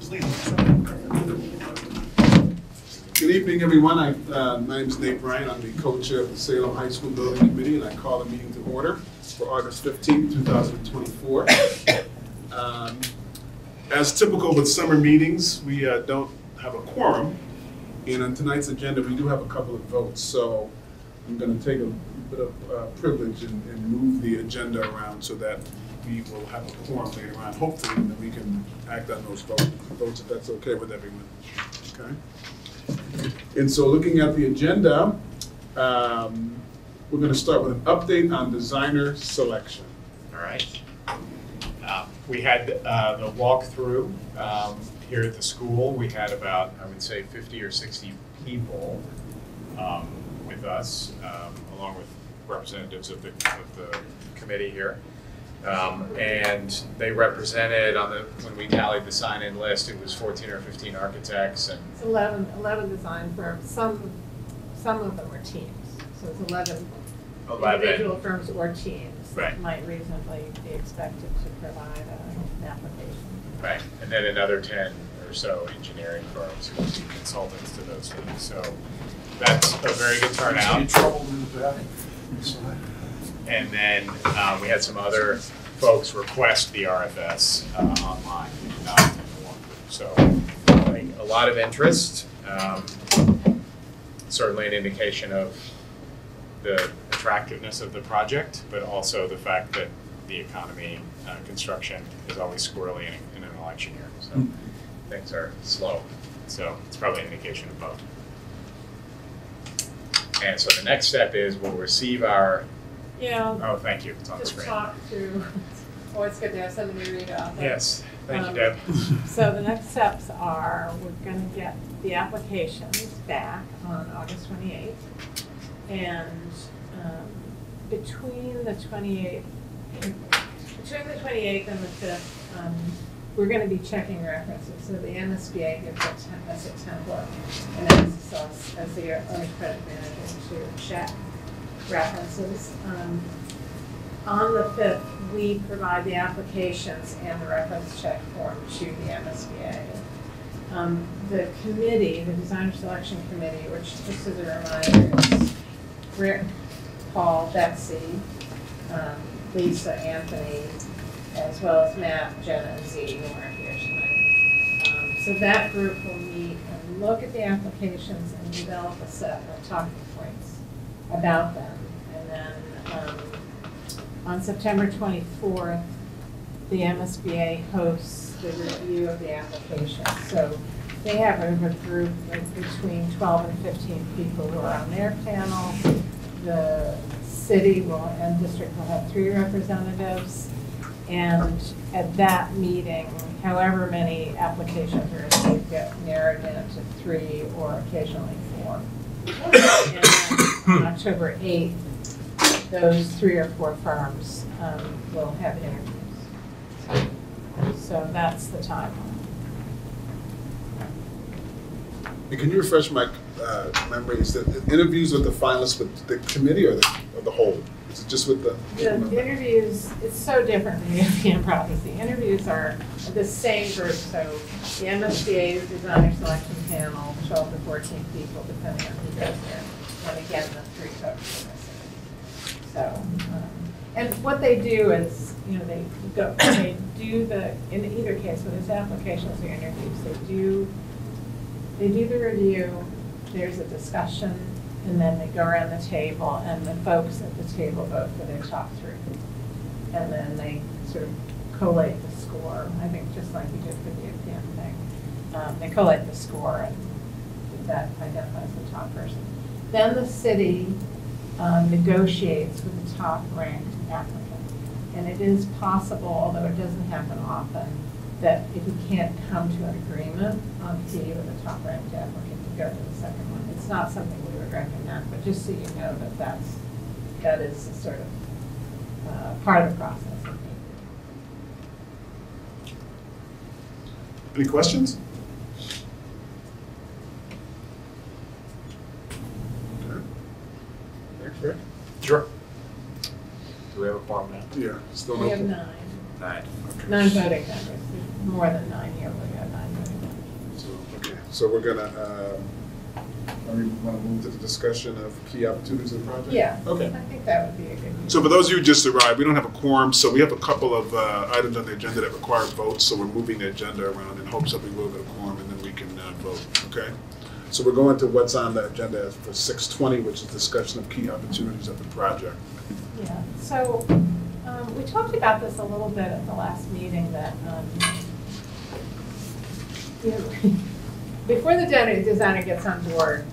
Good evening, everyone. My name is Nate Bryant. I'm the co-chair of the Salem High School Building Committee, and I call the meeting to order for August 15th, 2024. As typical with summer meetings, we don't have a quorum, and on tonight's agenda, we do have a couple of votes, so I'm going to take a bit of privilege and move the agenda around so that we will have a quorum later on, hopefully, and then we can act on those votes if that's okay with everyone. Okay. And so looking at the agenda, we're going to start with an update on designer selection. All right. We had the walkthrough here at the school. We had about, I would say, 50 or 60 people with us, along with representatives of the committee here. And they represented when we tallied the sign-in list, it was 14 or 15 architects and it's 11 design firms. Some of them are teams, so it's 11 individual firms or teams that might reasonably be expected to provide an application. Right, and then another 10 or so engineering firms who would be consultants to those things. So that's a very good turnout. And then we had some other folks request the RFS online. So I think a lot of interest, certainly an indication of the attractiveness of the project, but also the fact that the economy, construction is always squirrely in an election year. So things are slow. So it's probably an indication of both. And so the next step is we'll receive our oh, thank you. It's on the screen. Talk to. Oh, it's good to have somebody read off. Yes, thank you, Deb. So the next steps are we're going to get the applications back on August 28th, and between the 28th and the 5th, we're going to be checking references. So the MSBA gives us a template and asks us as the owner's credit manager to check references. On the 5th, we provide the applications and the reference check form to the MSBA. The committee, the designer selection committee, which just as a reminder is Rick, Paul, Betsy, Lisa, Anthony, as well as Matt, Jenna, and Z, who are here tonight. So that group will meet and look at the applications and develop a set of talking points about them. And then on September 24th, the MSBA hosts the review of the application. So they have a group of between 12 and 15 people who are on their panel. The city and district will have 3 representatives. And at that meeting, however many applications are received get narrowed down to 3 or occasionally 4. And then on October 8th, those 3 or 4 firms will have interviews. So that's the timeline. And can you refresh my memory? Is that interviews with the finalists with the committee or the whole? Is it just with the interviews? It's so different than the European process. The interviews are the same group. So the MSBA designer selection panel, 12 to 14 people, depending on who goes there. And again, the 3 folks are missing. So, and what they do is, they do in either case, whether it's applications or interviews, they do the review, there's a discussion, and then they go around the table, and the folks at the table vote for their top 3. And then they sort of collate the score, I think just like we did for the European thing. They collate the score, and that identifies the top person. Then the city negotiates with the top ranked applicant. And it is possible, although it doesn't happen often, that if you can't come to an agreement on fee with the top ranked applicant, to go to the second one. It's not something we would recommend, but just so you know that is a sort of part of the process. Any questions? Okay. Thanks, Rick. Sure. Do we have a quorum now? Yeah, still We no. have 9. 9. Okay. 9 voting members. More than 9 here. We have 9 voting so we're gonna, want to move to the discussion of key opportunities of the project? Yeah. Okay. I think that would be a good. So for those of you who just arrived, we don't have a quorum, so we have a couple of items on the agenda that require votes, so we're moving the agenda around in hopes that we will get a quorum and then we can vote, okay? So we're going to what's on the agenda for 6:20, which is discussion of key opportunities of the project. Yeah, so we talked about this a little bit at the last meeting that, you know, before the designer gets on board,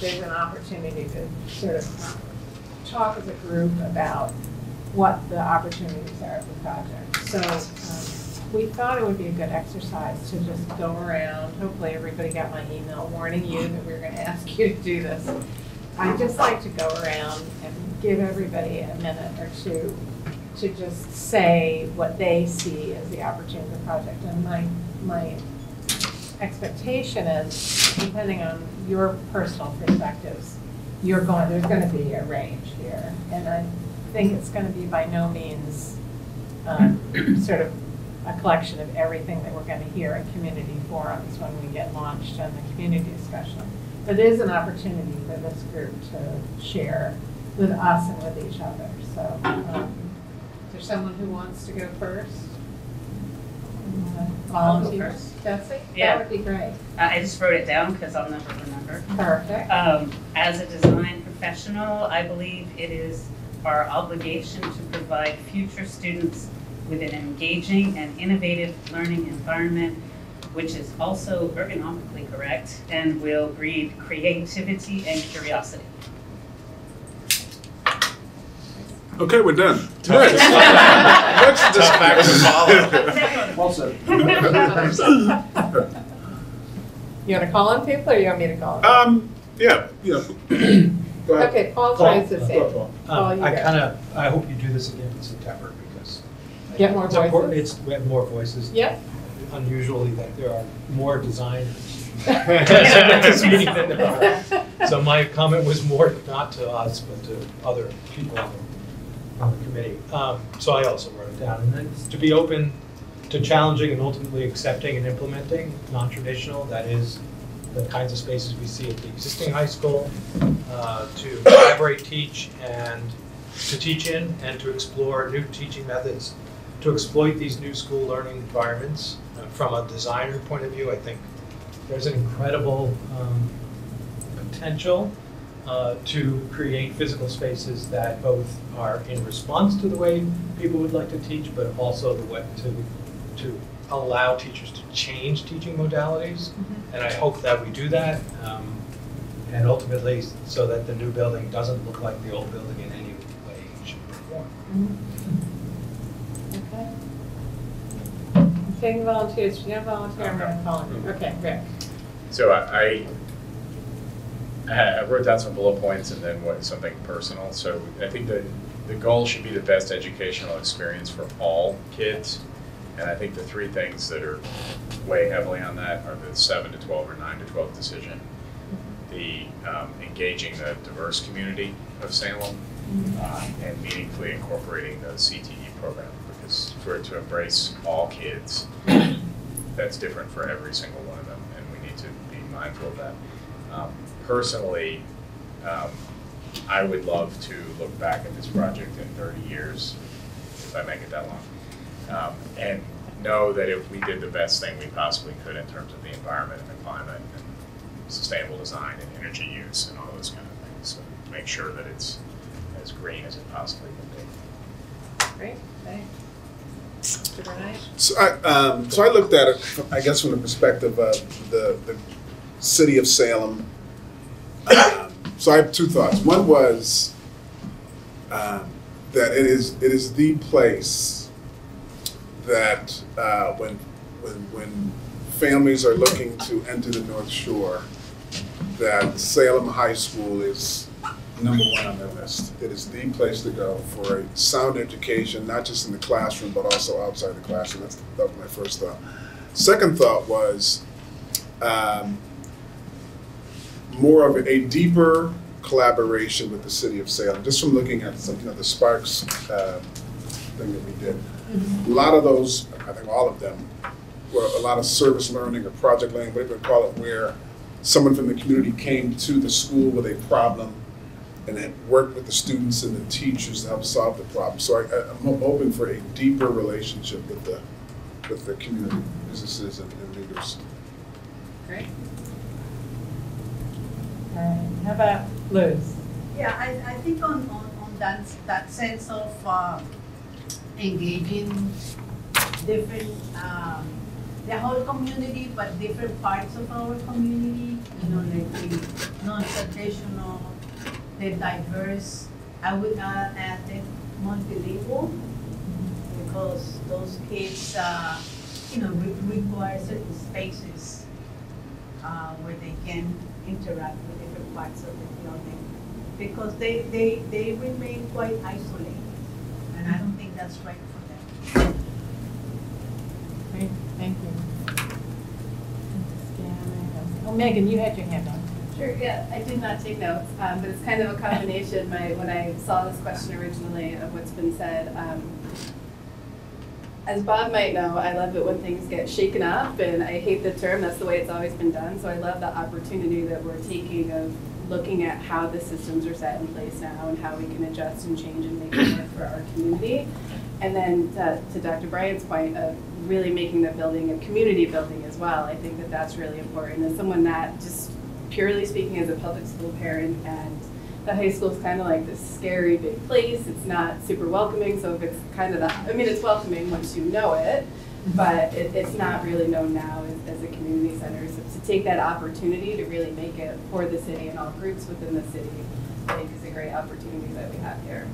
there's an opportunity to sort of talk as a group about what the opportunities are of the project. So we thought it would be a good exercise to just go around. Hopefully everybody got my email warning you that we were going to ask you to do this. I'd just like to go around and give everybody a minute or two to just say what they see as the opportunity of the project. And my expectation is, depending on your personal perspectives, there's going to be a range here. And I think it's going to be by no means sort of a collection of everything that we're going to hear in community forums when we get launched on the community discussion. But it is an opportunity for this group to share with us and with each other. So is there someone who wants to go first? Volunteer? first. Betsy? Yeah. That would be great. I just wrote it down because I'll never remember. Perfect. As a design professional, I believe it is our obligation to provide future students with an engaging and innovative learning environment, which is also ergonomically correct and will breed creativity and curiosity. Okay, we're done. Tough act to follow. Well said. You want to call on people or you want me to call on? Yeah. Go ahead. Okay, Paul tries to say. Go ahead, Paul. I hope you do this again in September because Get more it's important. voices? We have more voices. Yep. Unusually that there are more designers at this meeting than there are. So my comment was more not to us, but to other people on the committee. So I also wrote it down. And then to be open to challenging and ultimately accepting and implementing non-traditional, that is the kinds of spaces we see at the existing high school, to collaborate, teach, and to teach in, and to explore new teaching methods, to exploit these new school learning environments. From a designer point of view, I think there's an incredible potential to create physical spaces that both are in response to the way people would like to teach, but also the way to allow teachers to change teaching modalities. Mm-hmm. And I hope that we do that, and ultimately so that the new building doesn't look like the old building in any way, shape, or form. Okay. I'm taking volunteers. If you don't volunteer, I'm going to call on you. Okay, Rick. So I wrote down some bullet points and then something personal. So I think the goal should be the best educational experience for all kids. And I think the three things that are weigh heavily on that are the 7 to 12 or 9 to 12 decision, the engaging the diverse community of Salem, and meaningfully incorporating the CTE program, because for it to embrace all kids, that's different for every single one of them, and we need to be mindful of that. Personally, I would love to look back at this project in 30 years, if I make it that long. And know that if we did the best thing we possibly could in terms of the environment and the climate and sustainable design and energy use and all those kind of things, so make sure that it's as green as it possibly can be. Great, thanks. Mr. Bernay? So I looked at it, I guess, from the perspective of the city of Salem. So I have two thoughts. One was that it is the place that when families are looking to enter the North Shore, that Salem High School is #1 on their list. It is the place to go for a sound education, not just in the classroom, but also outside the classroom. That was my first thought. Second thought was more of a deeper collaboration with the city of Salem, just from looking at something of the Sparks thing that we did. A lot of those, I think all of them, a lot of service learning or project learning, whatever you call it, where someone from the community came to the school with a problem and then worked with the students and the teachers to help solve the problem. So I'm hoping for a deeper relationship with the community, businesses and leaders. Great. How about Liz? Yeah, I think on that sense of engaging different, the whole community, but different parts of our community, you know, like the non-traditional, the diverse, I would add the multilingual, because those kids, you know, require certain spaces where they can interact with different parts of the building, because they remain quite isolated, and I don't think that's right for them. Great, thank you. Oh, Megan, you had your hand up. Sure, yeah, I did not take notes, but it's kind of a combination. When I saw this question originally of what's been said, as Bob might know, I love it when things get shaken up, and I hate the term, that's the way it's always been done. So I love the opportunity that we're taking of looking at how the systems are set in place now and how we can adjust and change and make it work for our community. And then to Dr. Bryant's point of really making the building a community building as well, I think that that's really important. As someone that, just purely speaking as a public school parent, and the high school is kind of like this scary big place. It's not super welcoming, so if it's kind of it's welcoming once you know it, but it's not really known now as a community center. So to take that opportunity to really make it for the city and all groups within the city, I think is a great opportunity that we have here.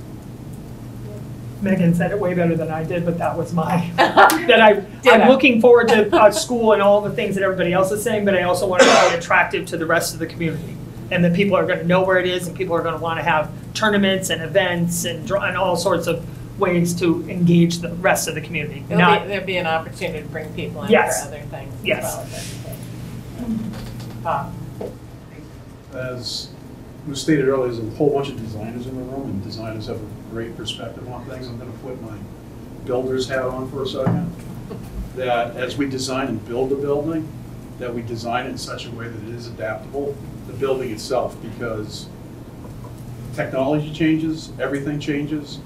Megan said it way better than I did, but that was my, I'm looking forward to school and all the things that everybody else is saying, but I also want it to be attractive to the rest of the community. And that people are going to know where it is, and people are going to want to have tournaments and events and all sorts of ways to engage the rest of the community. There'll be an opportunity to bring people in for other things as well as Bob. As was stated earlier, there's a whole bunch of designers in the room, and designers have a great perspective on things. I'm going to put my builder's hat on for a second. That as we design and build a building, that we design it in such a way that it is adaptable, the building itself, because technology changes, everything changes.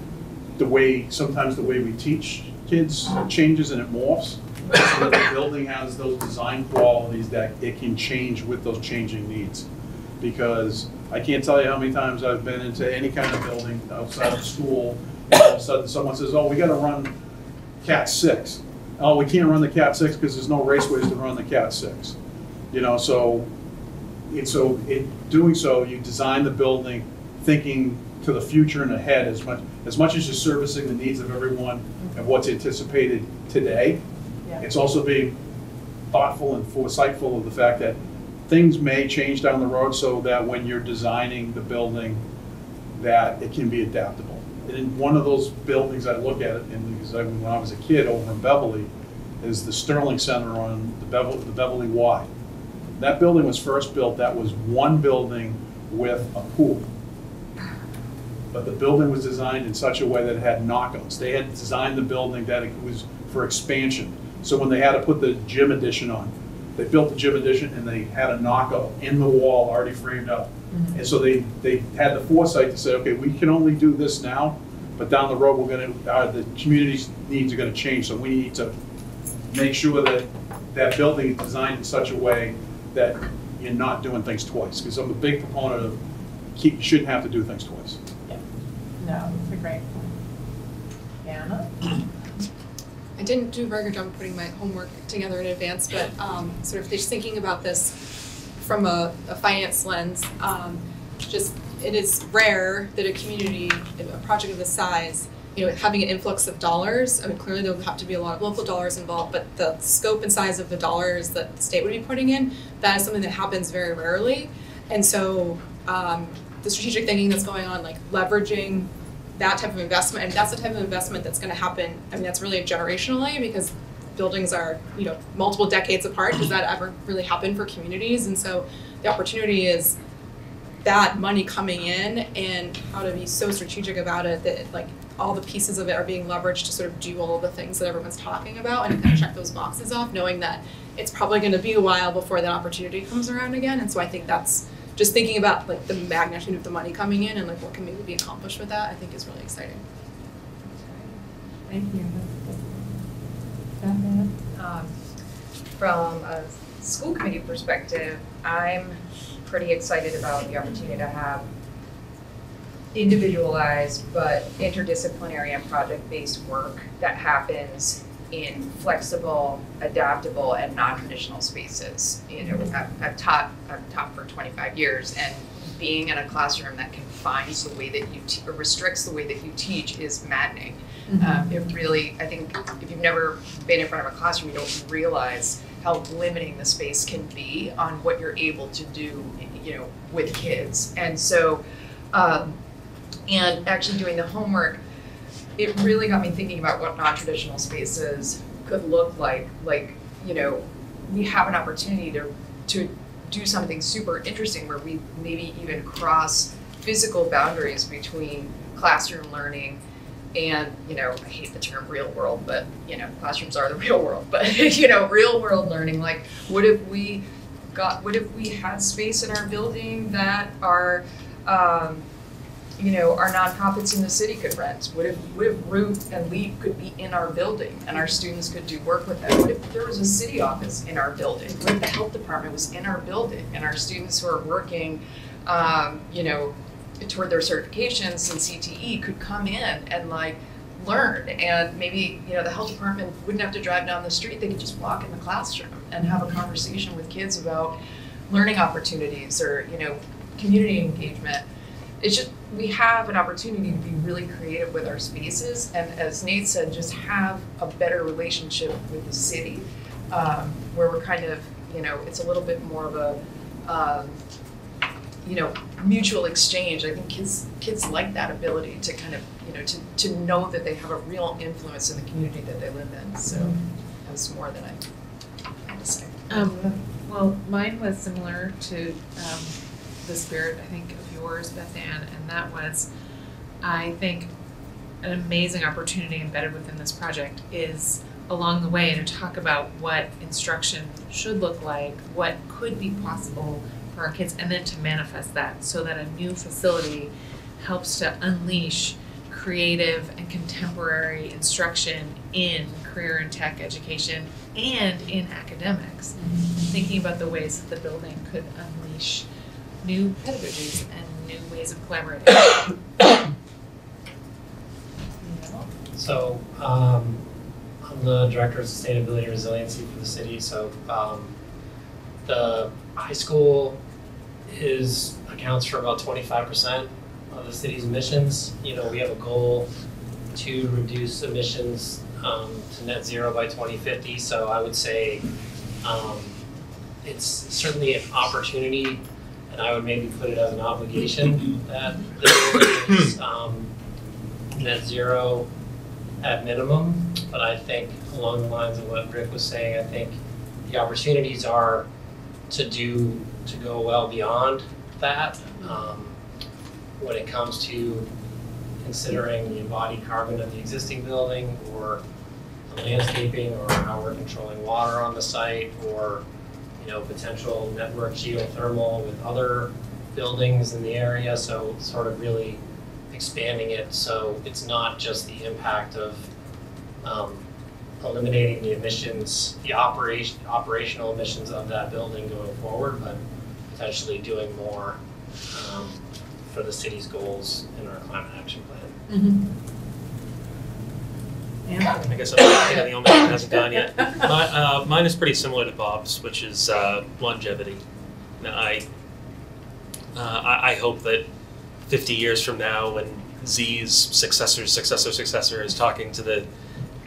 Sometimes the way we teach kids changes and it morphs. So that the building has those design qualities that it can change with those changing needs. Because I can't tell you how many times I've been into any kind of building outside of school, and all of a sudden someone says, oh, we gotta run Cat 6. Oh, we can't run the Cat 6 because there's no raceways to run the Cat 6. You know, so in doing so, you design the building thinking to the future and ahead as much as you're servicing the needs of everyone and what's anticipated today. Yeah. It's also being thoughtful and foresightful of the fact that things may change down the road, so that when you're designing the building, that it can be adaptable. And in one of those buildings I look at it, when I was a kid over in Beverly, is the Sterling Center on the Beverly Y. That building was first built, that was one building with a pool. But the building was designed in such a way that it had knockouts. They had designed the building that it was for expansion. So when they had to put the gym addition on, they built the gym addition and they had a knockout in the wall already framed up. Mm-hmm. And so they had the foresight to say, okay, we can only do this now, but down the road the community's needs are going to change. So we need to make sure that that building is designed in such a way that you're not doing things twice. Because I'm a big proponent of you shouldn't have to do things twice. Yeah. No, it's a great point. Anna? I didn't do a very good job of putting my homework together in advance, but sort of just thinking about this from a finance lens, it is rare that a community, a project of this size, having an influx of dollars. I mean, clearly there'll have to be a lot of local dollars involved, but the scope and size of the dollars that the state would be putting in, that is something that happens very rarely. And so the strategic thinking that's going on, like leveraging that type of investment, and that's the type of investment that's going to happen. I mean, that's really generationally, because buildings are, multiple decades apart. Does that ever really happen for communities? And so the opportunity is that money coming in and how to be so strategic about it that like all the pieces of it are being leveraged to sort of do all of the things that everyone's talking about and kind of check those boxes off, knowing that it's probably going to be a while before that opportunity comes around again. And so I think that's just thinking about like the magnitude of the money coming in and like what can maybe be accomplished with that, I think is really exciting. Thank you. From a school committee perspective, I'm pretty excited about the opportunity to have individualized but interdisciplinary and project-based work that happens in flexible, adaptable, and non-traditional spaces. You know, I've taught for 25 years, and being in a classroom that confines the way that you or restricts the way that you teach is maddening. It really, I think, if you've never been in front of a classroom, you don't realize how limiting the space can be on what you're able to do, you know, with kids. And so, and actually doing the homework, it really got me thinking about what non-traditional spaces could look like. Like, you know, we have an opportunity to do something super interesting where we maybe even cross physical boundaries between classroom learning and, you know, I hate the term real world, but, you know, classrooms are the real world, but, you know, real world learning. Like, what if we had space in our building that our, you know, our nonprofits in the city could rent? What if Root and LEAP could be in our building and our students could do work with them? What if there was a city office in our building? What if the health department was in our building and our students who are working, you know, toward their certifications in CTE could come in and like learn, and maybe, you know, the health department wouldn't have to drive down the street, they could just walk in the classroom and have a conversation with kids about learning opportunities or, you know, community engagement. It's just, we have an opportunity to be really creative with our spaces, and as Nate said, just have a better relationship with the city, where we're kind of, you know, it's a little bit more of a, you know, mutual exchange. I think kids like that ability to kind of, you know, to know that they have a real influence in the community that they live in. So that's more than I had to say. Well, mine was similar to the spirit, I think, of yours, Beth Ann, and that was, I think, an amazing opportunity embedded within this project is along the way to talk about what instruction should look like, what could be possible for our kids, and then to manifest that so that a new facility helps to unleash creative and contemporary instruction in career and tech education and in academics. Thinking about the ways that the building could unleash new pedagogies and new ways of collaborating. So I'm the Director of Sustainability and Resiliency for the city. So the high school accounts for about 25% of the city's emissions. You know, we have a goal to reduce emissions to net zero by 2050. So I would say it's certainly an opportunity, and I would maybe put it as an obligation that the building is net zero at minimum. But I think along the lines of what Rick was saying, I think the opportunities are to go well beyond that when it comes to considering the embodied carbon of the existing building, or the landscaping, or how we're controlling water on the site, or, you know, potential network geothermal with other buildings in the area. So sort of really expanding it so it's not just the impact of eliminating the emissions, the operational emissions of that building going forward, but potentially doing more for the city's goals in our climate action plan. I guess I'm the only one who hasn't gone yet. Mine is pretty similar to Bob's, which is longevity. Now, I hope that 50 years from now, when Z's successor is talking to the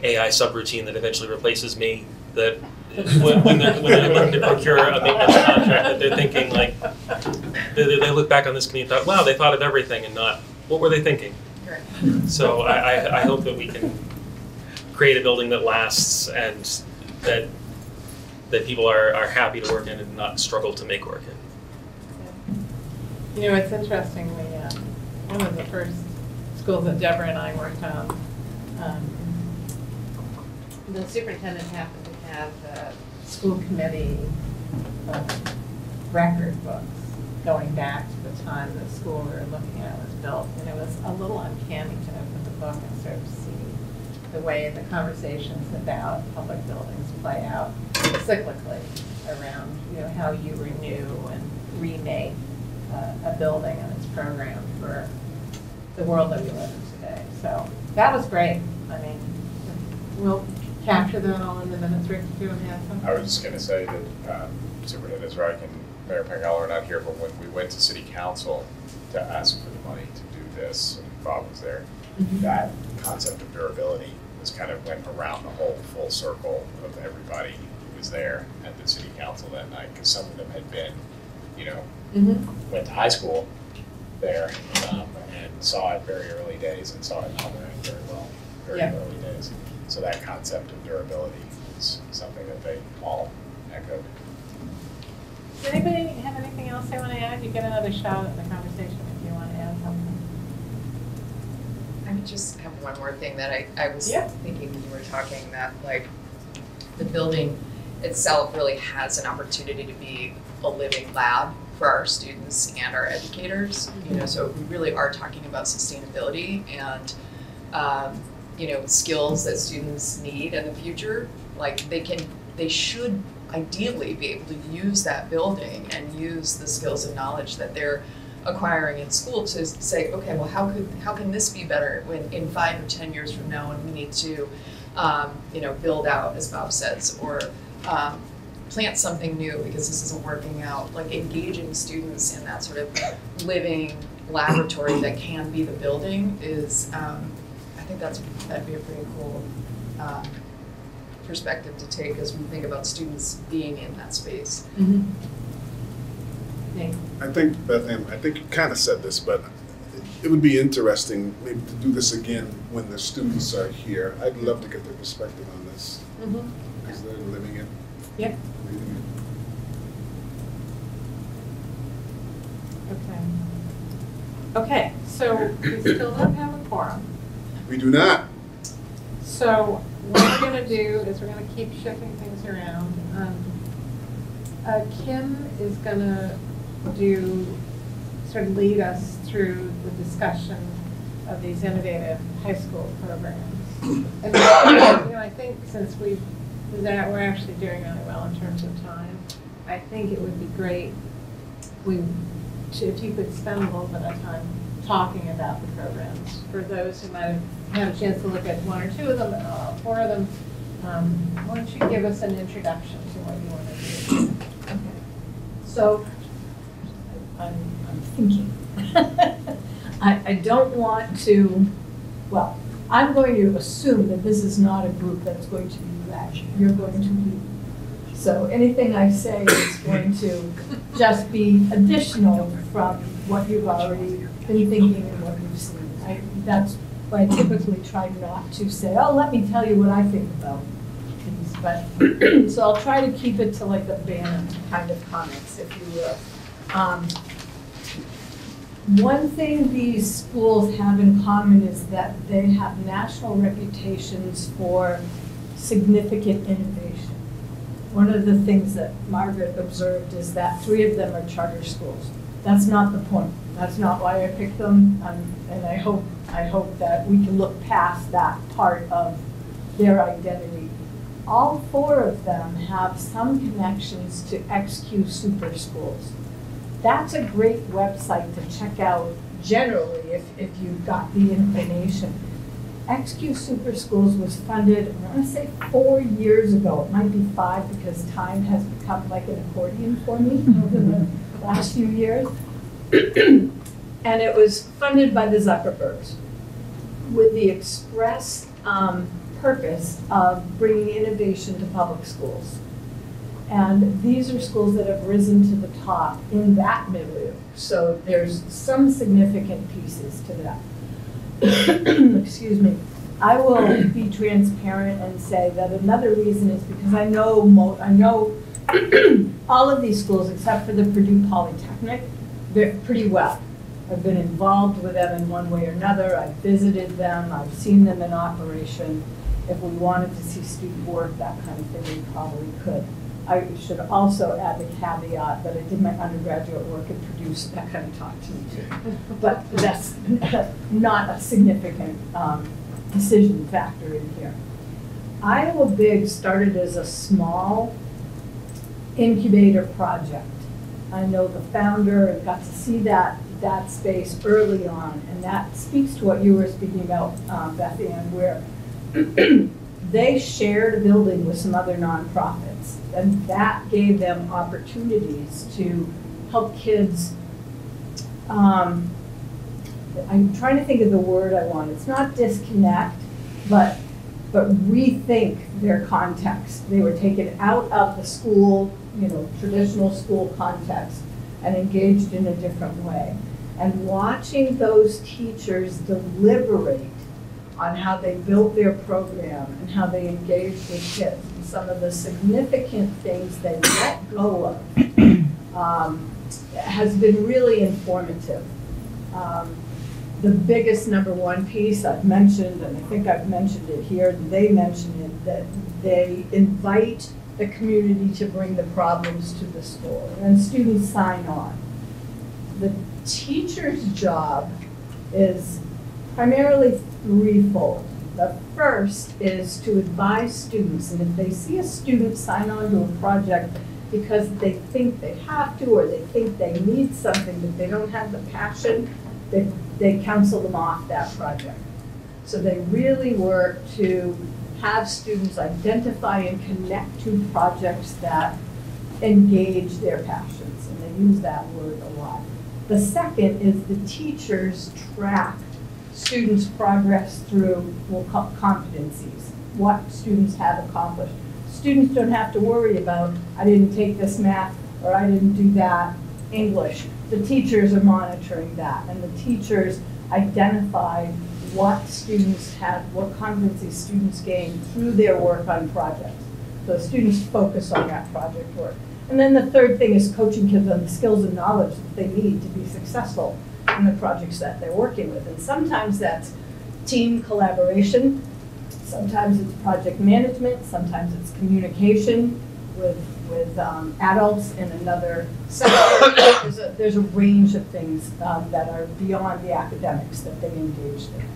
AI subroutine that eventually replaces me, that when they're looking to procure a maintenance contract, that they're thinking like, they look back on this community and thought, wow, they thought of everything, and not, what were they thinking? Right. So I hope that we can create a building that lasts, and that people are happy to work in and not struggle to make work in. You know, it's interesting, one of the first schools that Deborah and I worked on, the superintendent happened to have the school committee record books going back to the time the school we were looking at was built. And it was a little uncanny to open the book and sort of see the way the conversations about public buildings play out cyclically around, you know, how you renew and remake a building and its program for the world that we live in today. So that was great. I mean, we'll capture that all in the minutes. Rick, do you want to add something? I was just going to say that Superintendent Zreik and Mayor Pengello are not here, but when we went to City Council to ask for the money to do this, and Bob was there, that concept of durability was kind of went around the whole full circle of everybody who was there at the City Council that night, because some of them had been, you know, went to high school there and saw it very early days and saw it operating very well, very early days. So that concept of durability is something that they all echoed. Does anybody have anything else they want to add? You get another shot at the conversation if you want to add something. I would just have one more thing that I was thinking when you were talking, that like the building itself really has an opportunity to be a living lab for our students and our educators. You know, so we really are talking about sustainability and you know, skills that students need in the future. Like they should ideally be able to use that building and use the skills and knowledge that they're acquiring in school to say, okay, well, how can this be better when in 5 or 10 years from now when we need to, you know, build out, as Bob says, or plant something new because this isn't working out. Like engaging students in that sort of living laboratory that can be the building is, I think that'd be a pretty cool perspective to take as we think about students being in that space. I think, Beth Ann, I think you kind of said this, but it would be interesting maybe to do this again when the students are here. I'd love to get their perspective on this because they're living it. Yep. Reading it. Okay, so we still don't have a quorum. We do not. So what we're going to do is we're going to keep shifting things around. Kim is going to sort of lead us through the discussion of these innovative high school programs. And you know, I think since we're actually doing really well in terms of time, I think it would be great if you could spend a little bit of time talking about the programs. For those who might have had a chance to look at 1 or 2 of them, 4 of them, why don't you give us an introduction to what you want to do? Okay. So, I'm thinking. I don't want to, well, I'm going to assume that this is not a group that's going to be led. You're going to lead. So anything I say is going to just be additional from what you've already been thinking and what you've seen. That's why I typically try not to say, oh, let me tell you what I think about these. But so I'll try to keep it to like the Bannon kind of comments, if you will. One thing these schools have in common is that they have national reputations for significant innovation. One of the things that Margaret observed is that 3 of them are charter schools. That's not the point. That's not why I picked them, and I hope that we can look past that part of their identity. All 4 of them have some connections to XQ Super Schools. That's a great website to check out generally if you've got the inclination. XQ Super Schools was funded, I want to say 4 years ago. It might be 5 because time has become like an accordion for me over the last few years. And it was funded by the Zuckerbergs with the express purpose of bringing innovation to public schools. And these are schools that have risen to the top in that milieu. So there's some significant pieces to that. Excuse me. I will be transparent and say that another reason is because I know all of these schools except for the Purdue Polytechnic pretty well. I've been involved with them in one way or another. I've visited them. I've seen them in operation. If we wanted to see student work, that kind of thing, we probably could. I should also add the caveat that I did my undergraduate work and produced that kind of talk to me too. But that's not a significant decision factor in here. Iowa Big started as a small incubator project. I know the founder and got to see that space early on, and that speaks to what you were speaking about, Beth Ann, where they shared a building with some other nonprofits, and that gave them opportunities to help kids. I'm trying to think of the word I want. It's not disconnect, but rethink their context. They were taken out of the school, traditional school context, and engaged in a different way. And watching those teachers deliberate on how they built their program and how they engaged with kids, and some of the significant things they let go of has been really informative. The biggest number one piece I've mentioned, and I think I've mentioned it here, and they mentioned it, that they invite the community to bring the problems to the school, and students sign on. The teacher's job is primarily threefold. The first is to advise students, and if they see a student sign on to a project because they think they have to, or they think they need something but they don't have the passion, they counsel them off that project. So they really work to have students identify and connect to projects that engage their passions, and they use that word a lot. The second is the teachers track students' progress through, we'll call competencies, what students have accomplished. Students don't have to worry about, I didn't take this math, or I didn't do that English. The teachers are monitoring that, and the teachers identify what students have, what competencies students gain through their work on projects. So students focus on that project work. And then the third thing is coaching kids on the skills and knowledge that they need to be successful in the projects that they're working with. And sometimes that's team collaboration, sometimes it's project management, sometimes it's communication with adults in another sector. There's a range of things that are beyond the academics that they engage in.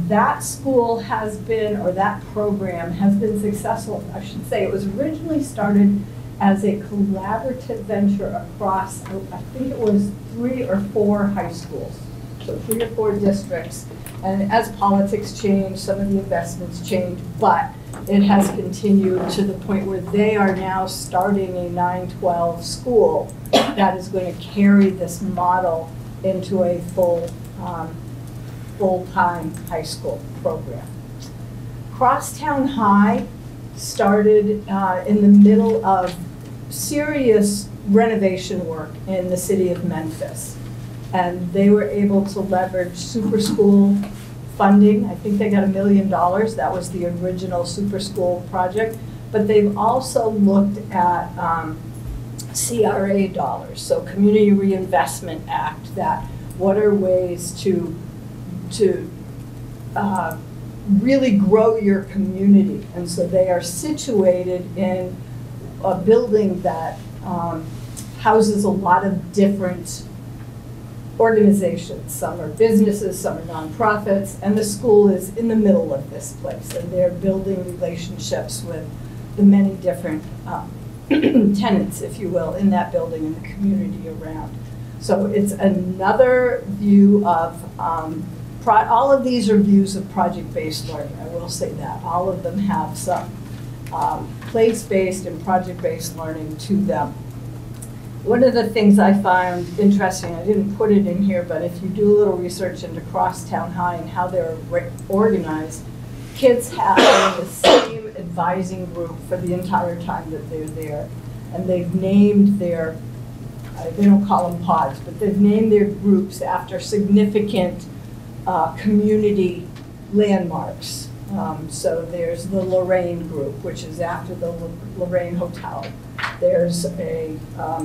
That school has been, or that program has been successful. I should say it was originally started as a collaborative venture across, I think it was 3 or 4 high schools, so 3 or 4 districts. And as politics change, some of the investments change, but it has continued to the point where they are now starting a 9-12 school that is going to carry this model into a full-time high school program. Crosstown High started in the middle of serious renovation work in the city of Memphis. And they were able to leverage super school funding. I think they got $1 million. That was the original super school project. But they've also looked at CRA dollars, so Community Reinvestment Act, that what are ways to really grow your community. And so they are situated in a building that houses a lot of different organizations. Some are businesses, some are nonprofits, and the school is in the middle of this place, and they're building relationships with the many different tenants, if you will, in that building and the community around. So it's another view of, all of these are views of project-based learning, I will say that. All of them have some place-based and project-based learning to them. One of the things I found interesting, I didn't put it in here, but if you do a little research into Crosstown High and how they're organized, kids have the same advising group for the entire time that they're there. And they've named their, they don't call them pods, but they've named their groups after significant community landmarks. So there's the Lorraine group, which is after the Lorraine Hotel. There's a,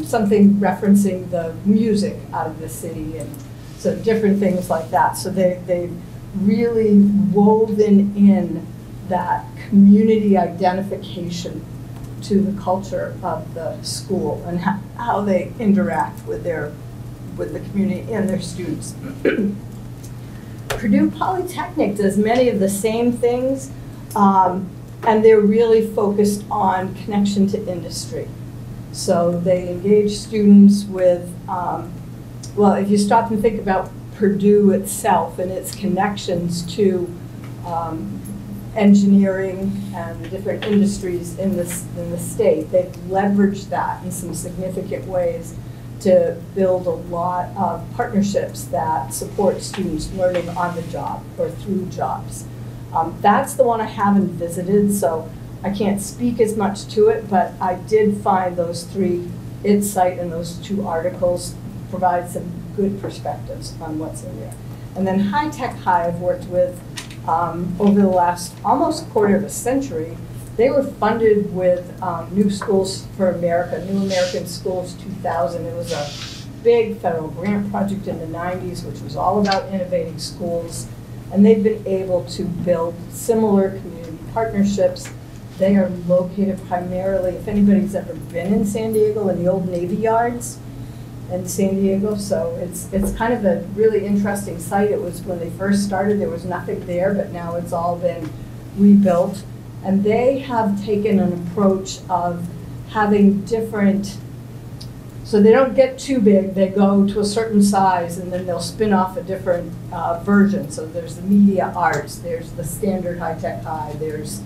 something referencing the music out of the city, and so different things like that. So they've really woven in that community identification to the culture of the school and how they interact with the community and their students. Purdue Polytechnic does many of the same things, and they're really focused on connection to industry. So they engage students with, well, if you stop and think about Purdue itself and its connections to engineering and the different industries in the state, they've leveraged that in some significant ways to build a lot of partnerships that support students learning on the job or through jobs. That's the one I haven't visited, so I can't speak as much to it, but I did find those three, its site and those two articles provide some good perspectives on what's in there. And then High Tech High I've worked with over the last almost quarter of a century. They were funded with New Schools for America, New American Schools 2000. It was a big federal grant project in the 90s, which was all about innovating schools. And they've been able to build similar community partnerships. They are located primarily, if anybody's ever been in San Diego, in the old Navy Yards in San Diego. So it's kind of a really interesting site. It was, when they first started, there was nothing there, but now it's all been rebuilt. And they have taken an approach of having different, so they don't get too big, they go to a certain size and then they'll spin off a different version. So there's the media arts, there's the standard High Tech High, there's,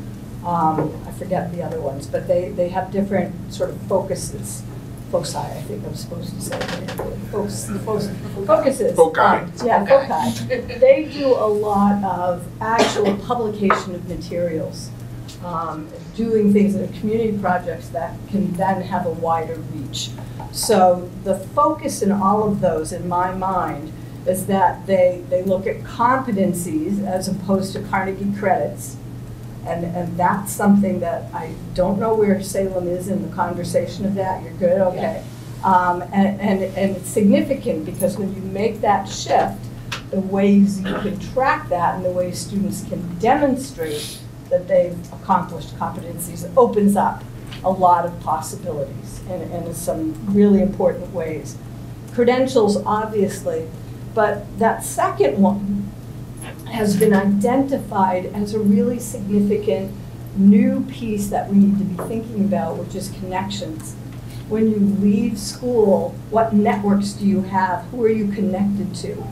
I forget the other ones, but they have different sort of focuses. Foci, I think I'm supposed to say. Focuses. Foci. Yeah, foci. They do a lot of actual publication of materials, doing things in community projects that can then have a wider reach. So the focus in all of those, in my mind, is that they look at competencies as opposed to Carnegie credits. And that's something that I don't know where Salem is in the conversation of that. You're good? Okay. And it's significant because when you make that shift, the ways you can track that and the ways students can demonstrate that they've accomplished competencies opens up a lot of possibilities in some really important ways. Credentials, obviously, but that second one has been identified as a really significant new piece that we need to be thinking about, which is connections. When you leave school, what networks do you have? Who are you connected to?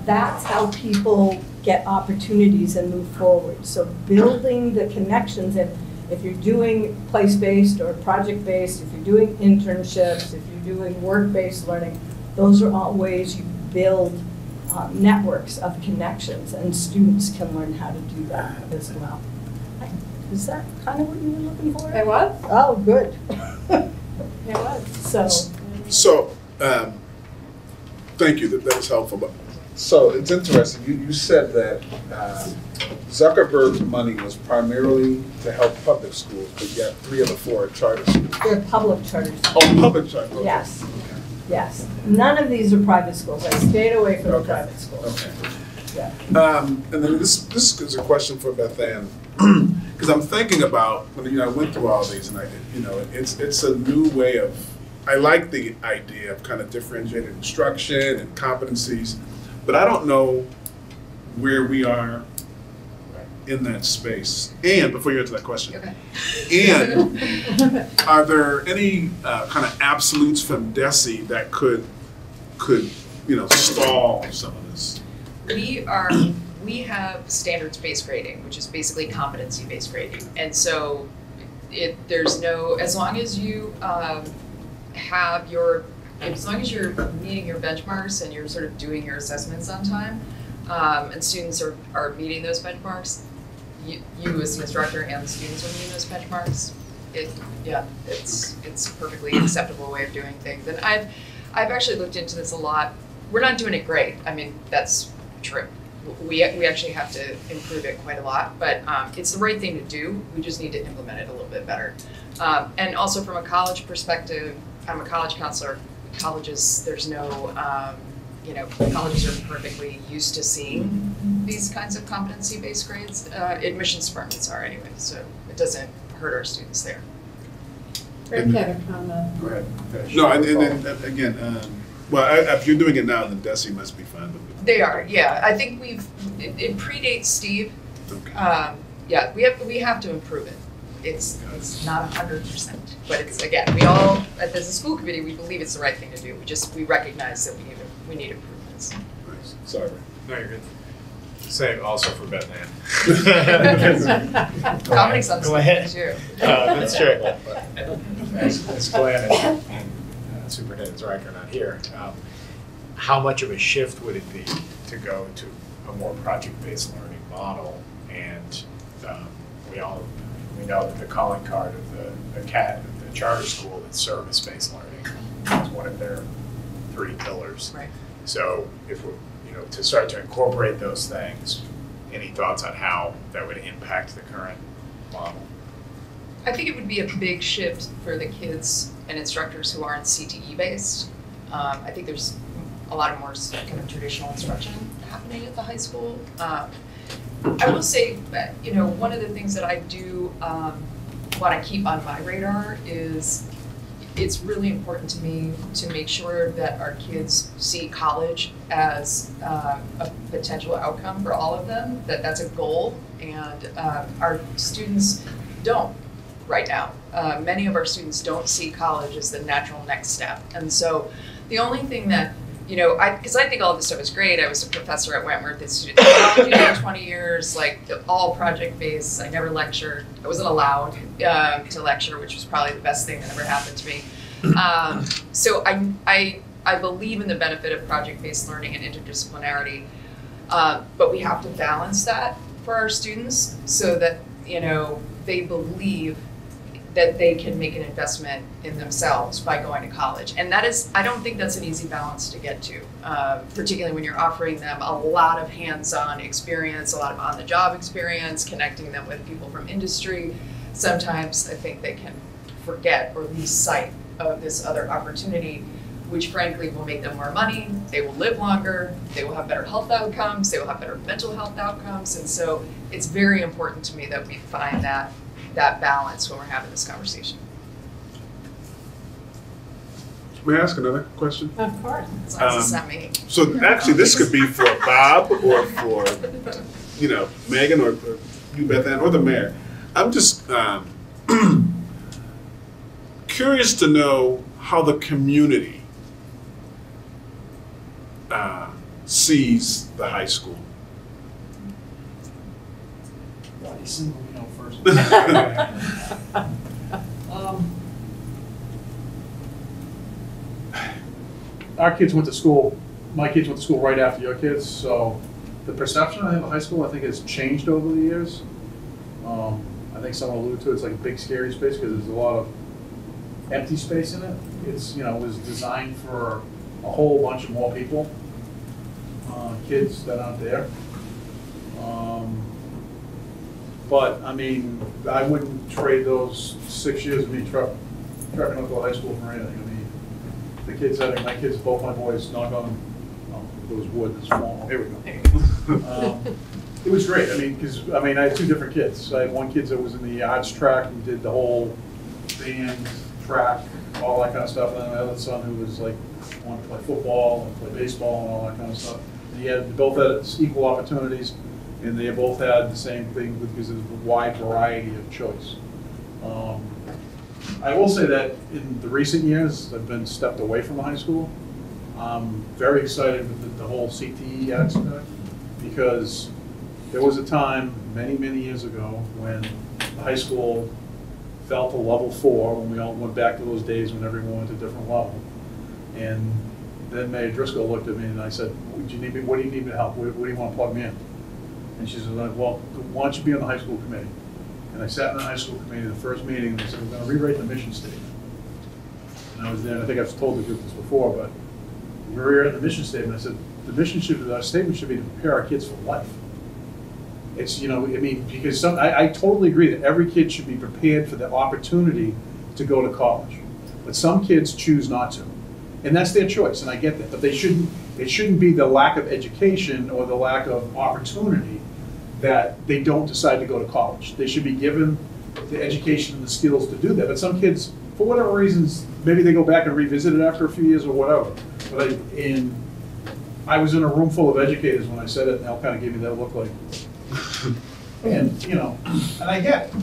That's how people get opportunities and move forward. So building the connections, and if you're doing place-based or project-based, if you're doing internships, if you're doing work-based learning, those are all ways you build networks of connections, and students can learn how to do that as well. Is that kind of what you were looking for? It was. Oh, good. It was. So, thank you, that was helpful. But so it's interesting, you said that Zuckerberg's money was primarily to help public schools, but yet 3 of the 4 are charter schools. They're public charter schools. Oh, public charter. Okay. Yes. Yes. None of these are private schools. I stayed away from the private schools. Okay. Yeah. And then this is a question for Beth Ann, because I'm thinking about when I went through all these, and it's a new way of. I like the idea of kind of differentiated instruction and competencies, but I don't know where we are in that space. And before you answer that question, and are there any kind of absolutes from DESE that could stall some of this? We have standards-based grading, which is basically competency-based grading, and so there's no, as long as you as long as you're meeting your benchmarks and you're sort of doing your assessments on time, and students are meeting those benchmarks, you as the instructor and the students are meeting those benchmarks, it's a perfectly acceptable way of doing things. And I've actually looked into this a lot. We're not doing it great. I mean, that's true. we actually have to improve it quite a lot, but it's the right thing to do. We just need to implement it a little bit better. And also from a college perspective, I'm a college counselor. Colleges, there's no, colleges are perfectly used to seeing these kinds of competency-based grades. Admissions departments are anyway, so it doesn't hurt our students there. Rick had a comment. Go ahead. No, and then again, if you're doing it now, then DESE must be fine with it. They are, yeah. I think it predates Steve. Okay. Yeah, we have to improve it. It's not 100%, but it's, again, we all, as a school committee, we believe it's the right thing to do. We recognize that we need improvements. Nice. Sorry. No, you're good. Same also for Beth Ann. Comedy substance, too. That's true. As Glenn and Superintendent Zreicher are not here, how much of a shift would it be to go to a more project-based learning model? And we know that the calling card of the charter school is service-based learning. It's one of their 3 pillars. Right. So if we, to start to incorporate those things, any thoughts on how that would impact the current model? I think it would be a big shift for the kids and instructors who aren't CTE based. I think there's a lot of more kind of traditional instruction happening at the high school. I will say that, one of the things that I do want to keep on my radar is it's really important to me to make sure that our kids see college as a potential outcome for all of them, that's a goal, and our students don't right now. Many of our students don't see college as the natural next step. And so the only thing that, because I think all of this stuff is great. I was a professor at Wentworth in student technology for 20 years, all project-based. I never lectured. I wasn't allowed to lecture, which was probably the best thing that ever happened to me. So I believe in the benefit of project-based learning and interdisciplinarity, but we have to balance that for our students so that, they believe that they can make an investment in themselves by going to college. And that is, I don't think that's an easy balance to get to, particularly when you're offering them a lot of hands-on experience, a lot of on-the-job experience, connecting them with people from industry. Sometimes I think they can forget or lose sight of this other opportunity, which frankly will make them more money, they will live longer, they will have better health outcomes, they will have better mental health outcomes. And so it's very important to me that we find that balance when we're having this conversation. May I ask another question? Of course. As long as it's not me. So actually, this could be for Bob or for, Megan or you, Beth Ann, or the mayor. I'm just curious to know how the community sees the high school. Single, first. Our kids went to school, my kids went to school right after your kids, so the perception I have of high school, I think, has changed over the years. I think someone alluded to it, it's like a big scary space because there's a lot of empty space in it. It's, it was designed for a whole bunch of more people, kids that aren't there. But I mean, I wouldn't trade those 6 years of me trucking up to high school for anything. I mean, the kids, my kids, both my boys, knock on, there was wood, this small, here we go. It was great. I mean, because I had 2 different kids. I had one kid that was in the arts track and did the whole band track, all that kind of stuff. And then my other son who was wanted to play football and play baseball and all that kind of stuff. And they both had equal opportunities. And they both had the same thing because there's a wide variety of choice. I will say that in the recent years, I've been stepped away from the high school. I'm very excited with the whole CTE aspect because there was a time many, many years ago when the high school fell to level 4 when we all went back to those days when everyone went to a different level. And then Mayor Driscoll looked at me and I said, what do you need me to help? What do you want to plug me in? And she said, well, why don't you be on the high school committee? And I sat in the high school committee, the first meeting, and they said, we're going to rewrite the mission statement. And I was there, and I think I've told the group this before, but we rewrote the mission statement. I said, the mission should, our statement should be to prepare our kids for life. It's, you know, I mean, because I totally agree that every kid should be prepared for the opportunity to go to college. But some kids choose not to. And that's their choice, and I get that. But it shouldn't be the lack of education or the lack of opportunity that they don't decide to go to college. They should be given the education and the skills to do that. But some kids, for whatever reasons, maybe they go back and revisit it after a few years or whatever. But I was in a room full of educators when I said it, and they all kind of gave me that look like, and you know, and I get it.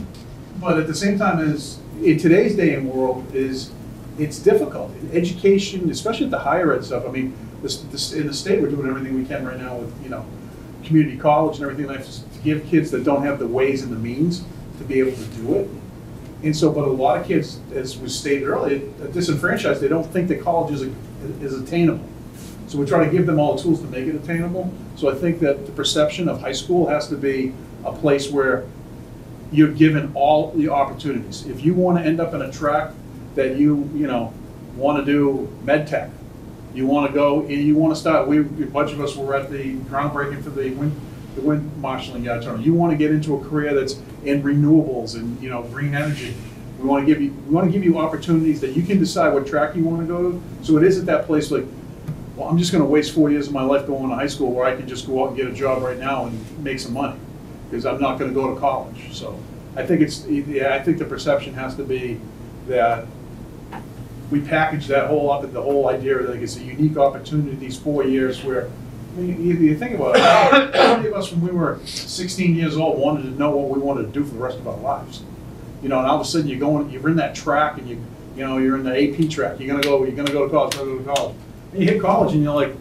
But at the same time, in today's day and world, it's difficult. Education, especially at the higher ed stuff. I mean, in the state, we're doing everything we can right now with, you know, community college and everything like this, to give kids that don't have the ways and the means to be able to do it. And so, but a lot of kids, as was stated earlier, disenfranchised, they don't think that college is attainable. So we try to give them all the tools to make it attainable. So I think that the perception of high school has to be a place where you're given all the opportunities. If you want to end up in a track that you know, want to do med tech, you want to go, you want to start, a bunch of us were at the groundbreaking for the wind marshalling yard tournament. You want to get into a career that's in renewables and, you know, green energy. We want to give you opportunities that you can decide what track you want to go to. So it isn't that place like, well, I'm just going to waste 4 years of my life going to high school where I can just go out and get a job right now and make some money because I'm not going to go to college. So I think I think the perception has to be that we package that whole up, the whole idea that it's a unique opportunity these 4 years where, I mean, you think about it, how many of us when we were 16 years old wanted to know what we wanted to do for the rest of our lives? You know, and all of a sudden you're in that track and you know, you're in the AP track, you're gonna go to college, And you hit college and you're like,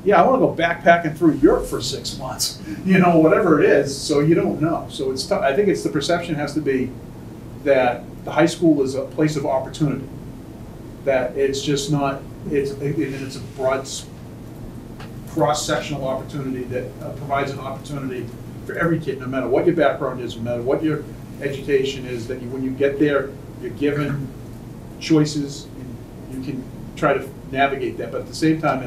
yeah, I want to go backpacking through Europe for 6 months, you know, whatever it is. So you don't know. So it's tough. I think the perception has to be that the high school is a place of opportunity. That it's just not, it's a broad cross-sectional opportunity that provides an opportunity for every kid, no matter what your background is, no matter what your education is, that when you get there, you're given choices and you can try to navigate that. But at the same time,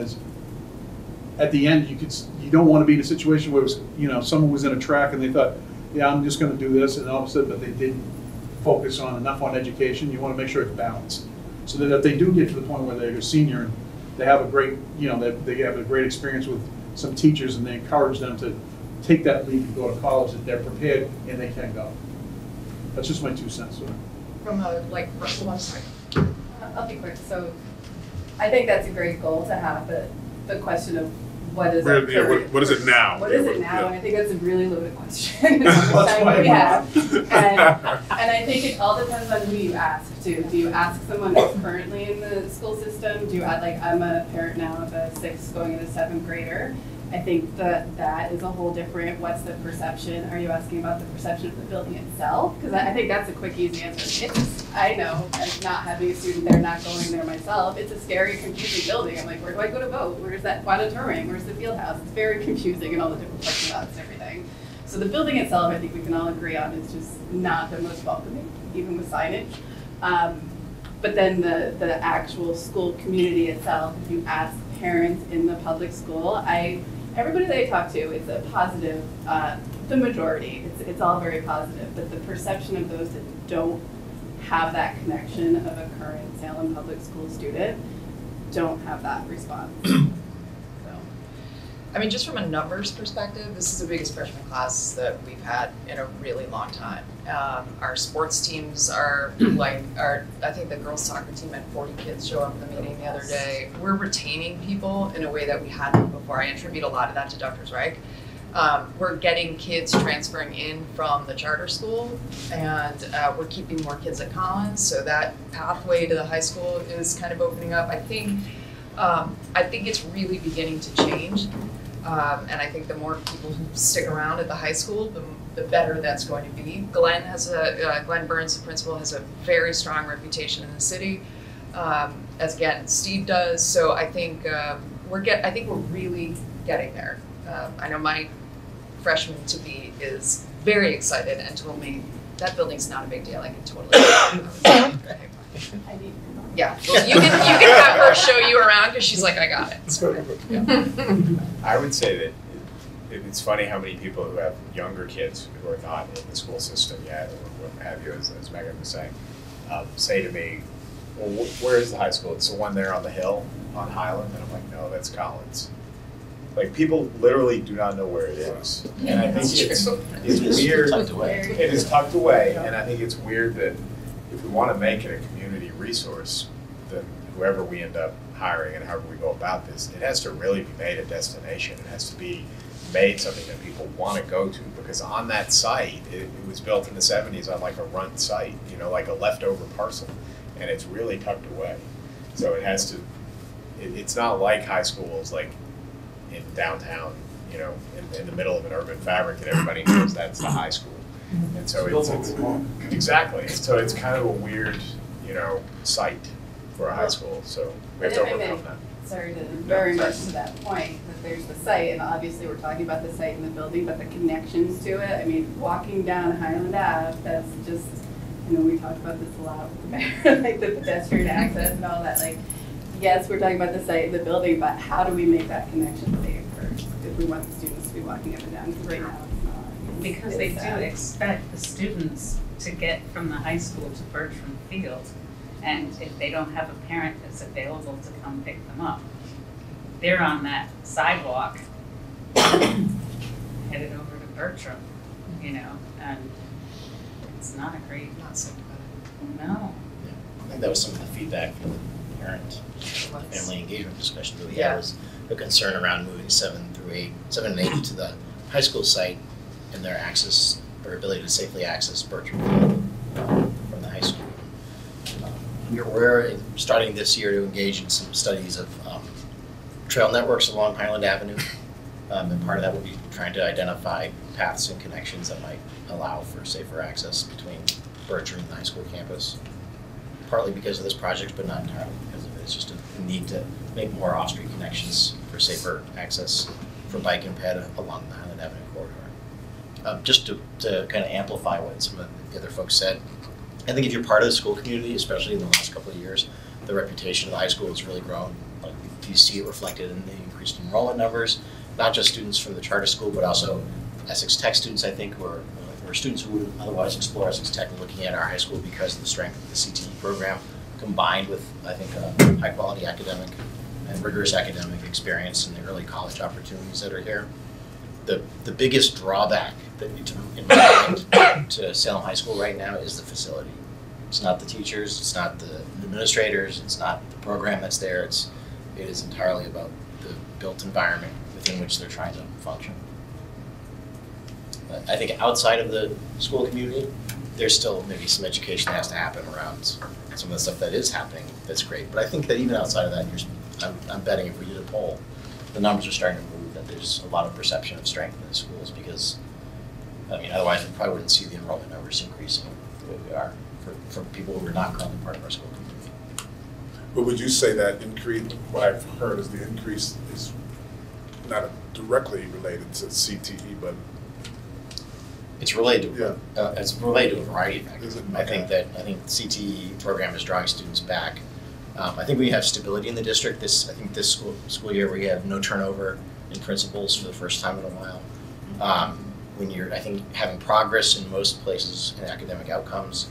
at the end, you don't want to be in a situation where it was, you know, someone was in a track and they thought, yeah, I'm just going to do this, and all of a sudden, but they didn't focus enough on education. You want to make sure it's balanced, so that if they do get to the point where they're a senior and they have a great, you know, they have a great experience with some teachers and they encourage them to take that leap and go to college, that they're prepared and they can go. That's just my 2 cents. From a, like, one second. I'll be quick. So I think that's a great goal to have, but the question of what is what is it now? What is it now? Yeah. And I think that's a really loaded question. We have. And I think it all depends on who you ask too. Do you ask someone who's currently in the school system? Do you add, like, I'm a parent now of a 6th going into 7th grader. I think that is a whole different, what's the perception? Are you asking about the perception of the building itself? Because I think that's a quick, easy answer. I know, as not having a student there, not going there myself, it's a scary, confusing building. I'm like, where do I go to vote? Where's that auditorium? Where's the field house? It's very confusing and all the different parking lots and everything. So the building itself, I think we can all agree on, is just not the most welcoming, even with signage. But then the actual school community itself, if you ask parents in the public school, everybody that I talk to, it's a positive, the majority, it's all very positive, but the perception of those that don't have that connection of a current Salem Public School student don't have that response. I mean, just from a numbers perspective, this is the biggest freshman class that we've had in a really long time. Our sports teams are I think the girls soccer team had 40 kids show up at the meeting the other day. We're retaining people in a way that we hadn't before. I attribute a lot of that to Dr. Zweig. We're getting kids transferring in from the charter school, and we're keeping more kids at Collins, so that pathway to the high school is kind of opening up. I think it's really beginning to change. And I think the more people who stick around at the high school, the better that's going to be. Glenn Burns, the principal, has a very strong reputation in the city, as again Steve does. So I think I think we're really getting there. I know my freshman to be is very excited and told me that building's not a big deal. I can totally. Yeah, well, you can have her show you around because she's like, I got it. So, yeah. I would say that it's funny how many people who have younger kids who are not in the school system yet, or what have you, as Megan was saying, say to me, well, where is the high school? It's the one there on the hill on Highland? And I'm like, no, that's Collins. Like, people literally do not know where it is. And I think it's weird. It is tucked away, and I think it's weird that if we want to make it a community resource, then whoever we end up hiring and however we go about this, it has to really be made a destination. It has to be made something that people want to go to, because on that site, it was built in the 70s on like a run site, you know, like a leftover parcel, and it's really tucked away. So it has to, it's not like high schools like in downtown, you know, in the middle of an urban fabric that everybody knows that's the high school. And so it's exactly, so it's kind of a weird, you know, site for a high school, so we have to overcome that. Sorry to very much to that point, that there's the site, and obviously we're talking about the site and the building, but the connections to it, I mean, walking down Highland Ave, that's just, you know, we talked about this a lot with the mayor, like the pedestrian access and all that, like, yes, we're talking about the site and the building, but how do we make that connection safe if we want the students to be walking up and down, because right now it's not. Because they do expect the students to get from the high school to Bertram Field. And if they don't have a parent that's available to come pick them up, they're on that sidewalk headed over to Bertram, you know, and it's not a great, Not sympathetic. no. Yeah. I think that was some of the feedback from the parent family engagement discussion that we Yeah. had, was a concern around moving 7 and 8 to the high school site and their access or ability to safely access Bertram Field from the high school. We're starting this year to engage in some studies of trail networks along Highland Avenue. And part of that will be trying to identify paths and connections that might allow for safer access between Bertram and the high school campus. Partly because of this project, but not entirely because of it. It's just a need to make more off-street connections for safer access for bike and ped along the Highland Avenue corridor. Just to kind of amplify what some of the other folks said, I think if you're part of the school community, especially in the last couple of years, the reputation of the high school has really grown. Like, you see it reflected in the increased enrollment numbers, not just students from the charter school, but also Essex Tech students, I think, who are students who would otherwise explore Essex Tech and looking at our high school because of the strength of the CTE program, combined with, I think, a high-quality academic and rigorous academic experience and the early college opportunities that are here. The biggest drawback that in my mind to Salem High School right now is the facility. It's not the teachers, it's not the administrators, it's not the program that's there. It is entirely about the built environment within which they're trying to function. But I think outside of the school community, there's still maybe some education that has to happen around some of the stuff that is happening that's great. But I think that even outside of that, I'm betting if we did a poll, the numbers are starting to move, that there's a lot of perception of strength in the schools, because, I mean, otherwise we probably wouldn't see the enrollment numbers increasing the way we are for people who are not currently part of our school community. But would you say that increase, what I've heard is the increase is not directly related to CTE, but it's related to it's related to a variety of Is factors. it? I think the CTE program is drawing students back. I think we have stability in the district. I think this school year we have no turnover in principals for the first time in a while. When you're, I think, having progress in most places in academic outcomes,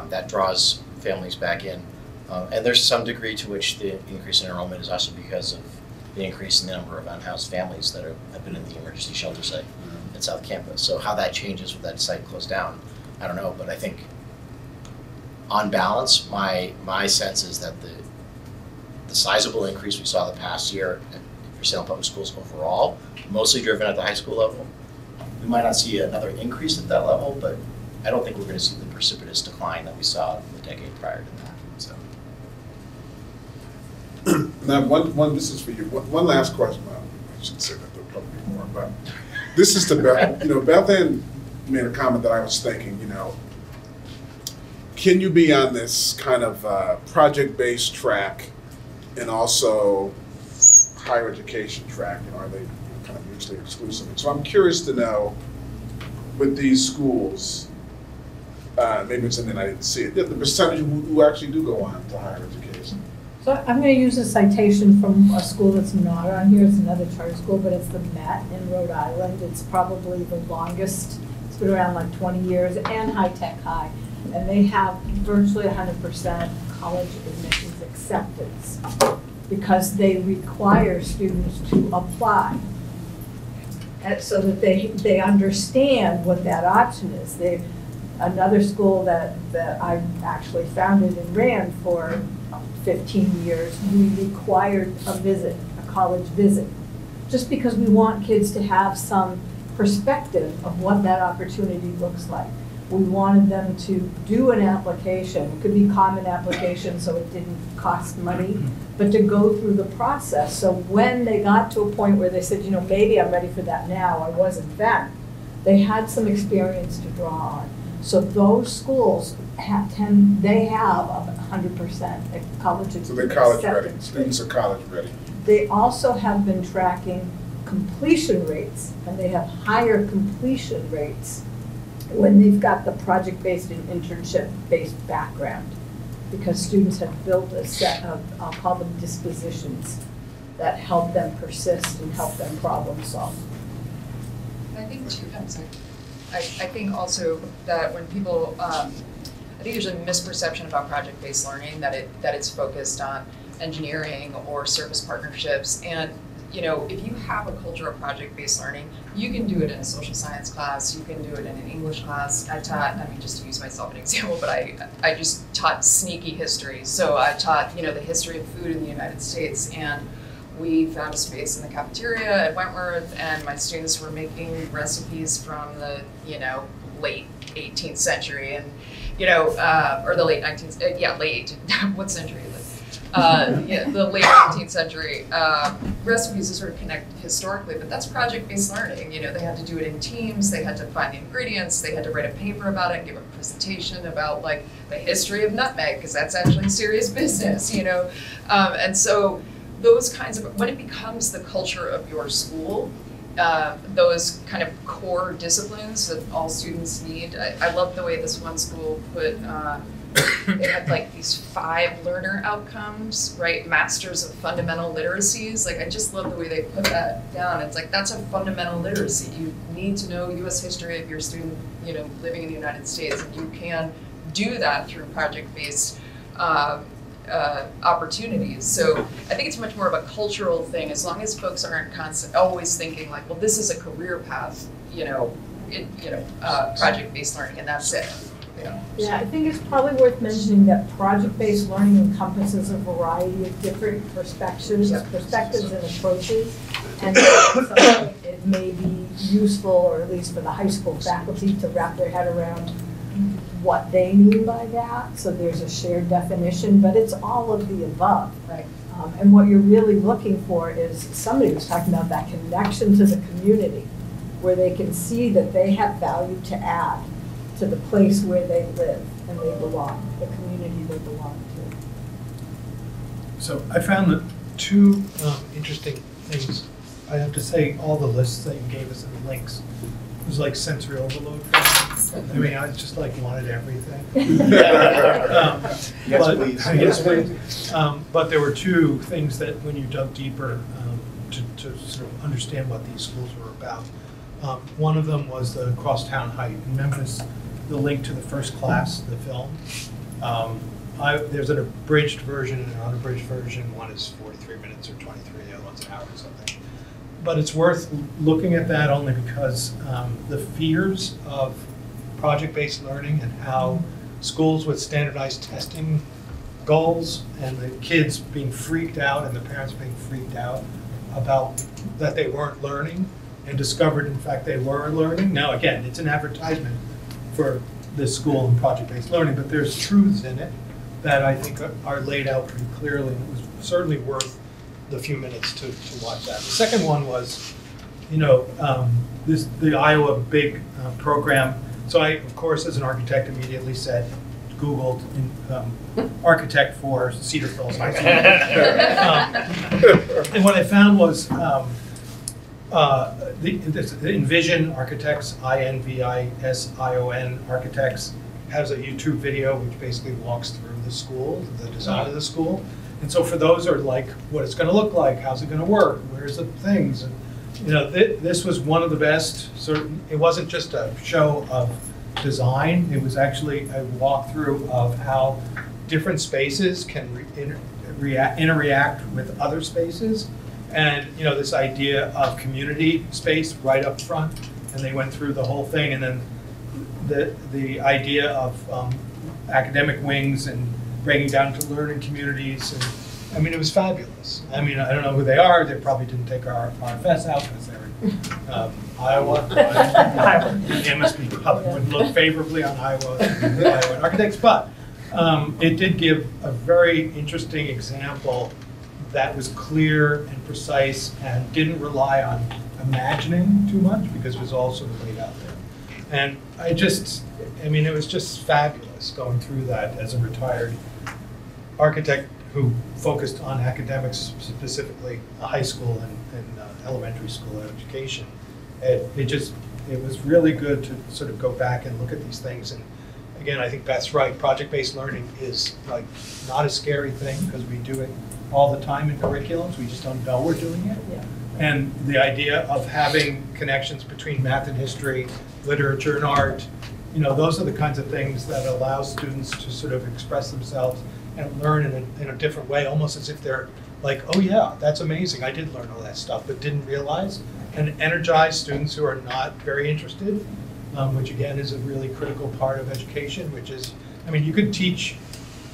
that draws families back in. And there's some degree to which the increase in enrollment is also because of the increase in the number of unhoused families that have been in the emergency shelter site at South Campus. So how that changes with that site closed down, I don't know. But I think, on balance, my sense is that the sizable increase we saw the past year for Salem Public Schools overall, mostly driven at the high school level. We might not see another increase at that level, but I don't think we're going to see the precipitous decline that we saw the decade prior to that. So. Now, this is for you. One last question. Well, I shouldn't say that, there'll probably be more, but this is to Beth. You know, Beth Ann made a comment that I was thinking, you know, can you be on this kind of project-based track and also higher education track? You know, are they kind of mutually exclusive? And so I'm curious to know, with these schools, maybe it's something I didn't see it, the percentage who actually do go on to higher education. So I'm going to use a citation from a school that's not on here. It's another charter school, but it's the Met in Rhode Island. It's probably the longest. It's been around like 20 years, and High Tech High. And they have virtually 100% college admissions acceptance because they require students to apply. And so that they understand what that option is. Another school that I actually founded and ran for 15 years, we required a college visit, just because we want kids to have some perspective of what that opportunity looks like. We wanted them to do an application. It could be common application, so it didn't cost money, but to go through the process. So when they got to a point where they said, you know, maybe I'm ready for that now, I wasn't then, they had some experience to draw on. So those schools have 100% college acceptance. So they're college ready, students are college ready. They also have been tracking completion rates, and they have higher completion rates when they've got the project-based and internship-based background, because students have built a set of, I'll call them dispositions, that help them persist and help them problem solve. I think too, I'm sorry. I think also that when people, I think there's a misperception about project-based learning that it's focused on engineering or service partnerships. And you know, if you have a culture of project-based learning, you can do it in a social science class, you can do it in an English class. I taught, I mean, just to use myself an example, but I just taught sneaky history. So I taught, you know, the history of food in the United States, and we found a space in the cafeteria at Wentworth, and my students were making recipes from the, you know, late 18th century, and, you know, or the late 19th, late 18th, what century is it? The late 18th century recipes to sort of connect historically, but that's project-based learning. You know, they had to do it in teams, they had to find the ingredients, they had to write a paper about it, give a presentation about like the history of nutmeg, because that's actually serious business, you know? And so those kinds of, when it becomes the culture of your school, those kind of core disciplines that all students need. I love the way this one school put, they had like these 5 learner outcomes, right? Masters of fundamental literacies. Like, I just love the way they put that down. It's like, that's a fundamental literacy. You need to know US history if you're a student, you know, living in the United States, and you can do that through project-based opportunities. So I think it's much more of a cultural thing, as long as folks aren't always thinking like, well, this is a career path, project-based learning, and that's it. Yeah, I think it's probably worth mentioning that project-based learning encompasses a variety of different perspectives and approaches. And so it may be useful, or at least for the high school faculty, to wrap their head around what they mean by that. So there's a shared definition, but it's all of the above. Right. And what you're really looking for is, somebody was talking about that connection to the community, where they can see that they have value to add to the place where they live and they belong, the community they belong to. So I found that 2 interesting things. I have to say, all the lists that you gave us and the links was like sensory overload for me. I mean, I just like wanted everything. Yes, please. But there were 2 things that, when you dug deeper to sort of understand what these schools were about. One of them was the Crosstown Height in Memphis, the link to the First Class, the film. There's an abridged version and an unabridged version. One is 43 minutes or 23, the other one's an hour or something. But it's worth looking at that only because the fears of project-based learning and how schools with standardized testing goals and the kids being freaked out and the parents being freaked out about that they weren't learning, and discovered, in fact, they were learning. Now, again, it's an advertisement for this school and project-based learning, but there's truths in it that I think are laid out pretty clearly, and it was certainly worth the few minutes to watch that. The second one was, the Iowa Big program. So I, of course, as an architect, immediately Googled architect for Cedar Falls High School. And what I found was the Envision Architects, INVISION Architects, has a YouTube video which basically walks through the school, the design of the school. And so for those are like, what it's gonna look like, how's it gonna work, where's the things? And, you know, this was one of the best, it wasn't just a show of design, it was actually a walkthrough of how different spaces can interact with other spaces. And, you know, this idea of community space right up front, and they went through the whole thing, and then the idea of academic wings and breaking down to learning communities. And I mean, it was fabulous. I mean, I don't know who they are. They probably didn't take our RFS out because they're in Iowa. MSP probably would look favorably on Iowa architects, but it did give a very interesting example that was clear and precise and didn't rely on imagining too much because it was all sort of laid out there. And I mean, it was just fabulous going through that as a retired architect who focused on academics, specifically high school and elementary school education. It was really good to sort of go back and look at these things. And again, I think that's right. Project-based learning is like not a scary thing because we do it all the time in curriculums. We just don't know we're doing it. Yeah. And the idea of having connections between math and history, literature and art, you know, those are the kinds of things that allow students to sort of express themselves and learn in a different way, almost as if they're like, oh yeah, that's amazing, I did learn all that stuff, but didn't realize, and energize students who are not very interested, which again is a really critical part of education, which is, I mean, you could teach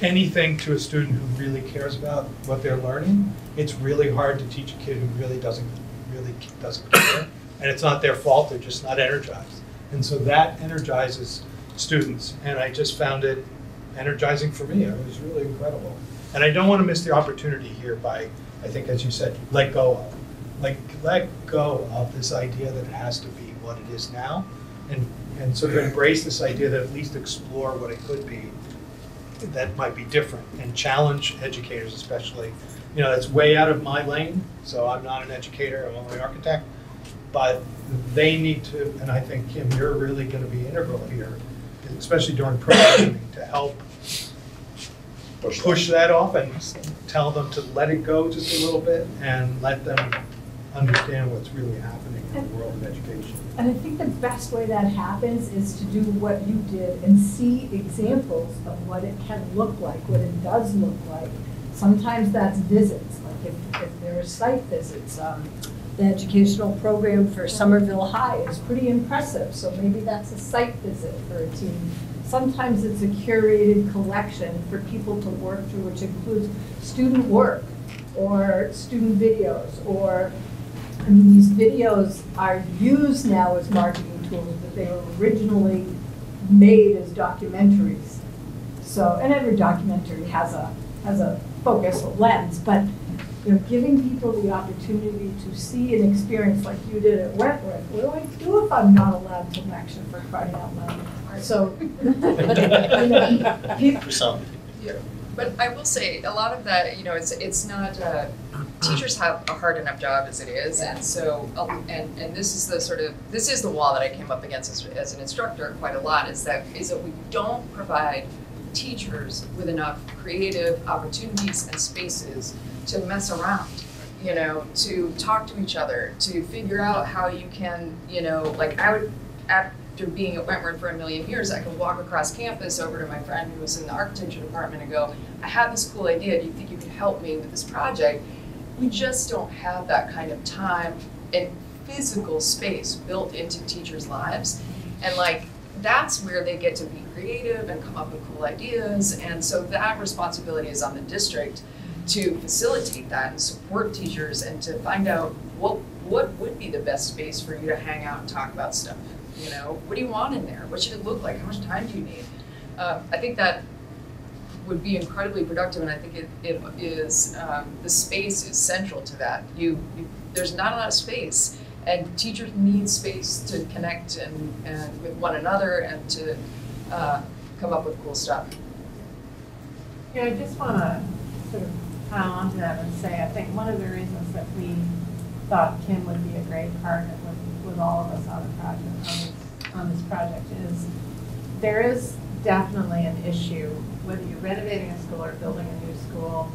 anything to a student who really cares about what they're learning. It's really hard to teach a kid who really doesn't care, and it's not their fault, they're just not energized. And so that energizes students, and I just found it energizing for me. It was really incredible. And I don't want to miss the opportunity here by, I think as you said, let go of this idea that it has to be what it is now, and sort of embrace this idea that at least explore what it could be that might be different, and challenge educators especially. You know, that's way out of my lane, so I'm not an educator, I'm only an architect, but they need to, and I think, Kim, you're really going to be integral here, especially during programming, to help push that off and tell them to let it go just a little bit and let them understand what's really happening in the world of education. And I think the best way that happens is to do what you did and see examples of what it can look like, what it does look like. Sometimes that's visits, like if there are site visits. The educational program for Somerville High is pretty impressive, so maybe that's a site visit for a team. Sometimes it's a curated collection for people to work through, which includes student work or student videos, or, I mean, these videos are used now as marketing tools, but they were originally made as documentaries. So, and every documentary has a focus, a lens, but you know, giving people the opportunity to see and experience like you did at Wentworth. What do I do if I'm not allowed to lecture, for crying out loud? So, you know, For some. Yeah, but I will say, a lot of that, you know, it's not, teachers have a hard enough job as it is, and so, and this is the sort of, this is the wall that I came up against as an instructor quite a lot, is that we don't provide teachers with enough creative opportunities and spaces to mess around, you know, to talk to each other, to figure out how you can, you know, like I would, after being at Wentworth for a million years, I could walk across campus over to my friend who was in the architecture department and go, I have this cool idea, do you think you could help me with this project? We just don't have that kind of time and physical space built into teachers' lives. And like, that's where they get to be creative and come up with cool ideas. And so that responsibility is on the district to facilitate that and support teachers and to find out what would be the best space for you to hang out and talk about stuff. You know, what do you want in there? What should it look like? How much time do you need? I think that would be incredibly productive, and I think it is, the space is central to that. There's not a lot of space, and teachers need space to connect and with one another and to come up with cool stuff. Yeah, I just want to sort of pile onto that and say, I think one of the reasons that we thought Kim would be a great partner with all of us on this project is there is definitely an issue, whether you're renovating a school or building a new school,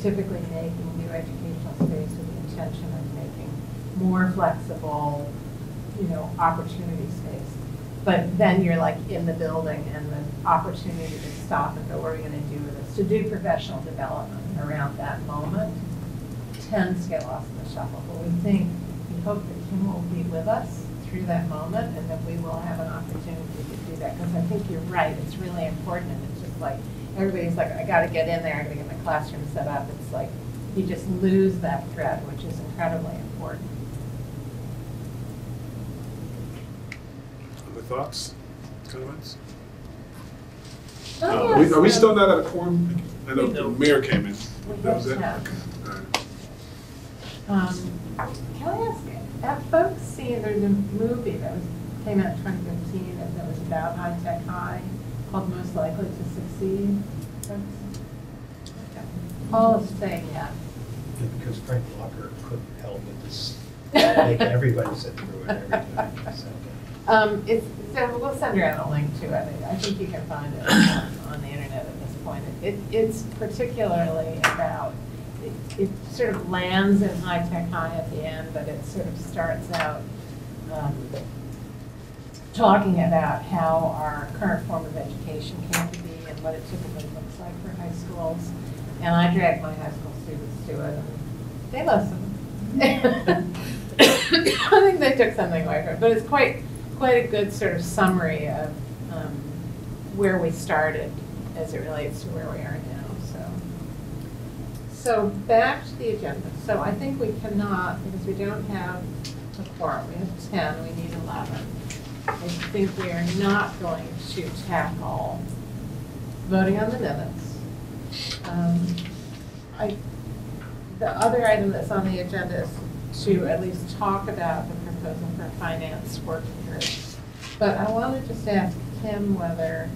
typically making new educational space with the intention of making more flexible, opportunity space. But then you're like in the building and the opportunity to stop and go, what are we gonna do with this? To do professional development around that moment tends to get lost in the shuffle. But we hope that Kim will be with us through that moment and that we will have an opportunity to do that. Because I think you're right, it's really important, and it's just like, everybody's like, I gotta get in there, I gotta get my classroom set up. It's like, you just lose that thread, which is incredibly important. Other thoughts, comments? Oh, yes. Are we still not at a quorum? I know the mayor came in. We That was it? have. Okay. All right. Can I ask, have folks seen, there's a movie that came out in 2015 that was about high-tech high, called Most Likely to Succeed? Folks? Okay. Paul is saying yes. Because Frank Walker couldn't help but just make everybody sit through it every time. So. We'll send around a link to it. I think you can find it on the internet at this point. It's particularly about, it sort of lands in high-tech high at the end, but it sort of starts out talking about how our current form of education came to be and what it typically looks like for high schools. And I dragged my high school students to it, and they listened. I think they took something away from it, but it's quite a good sort of summary of where we started as it relates to where we are now. So back to the agenda. So I think we cannot, because we don't have a quorum. We have 10, we need 11. I think we are not going to tackle voting on the minutes. The other item that's on the agenda is to at least talk about the proposal for a finance working group. But I want to just ask Kim whether,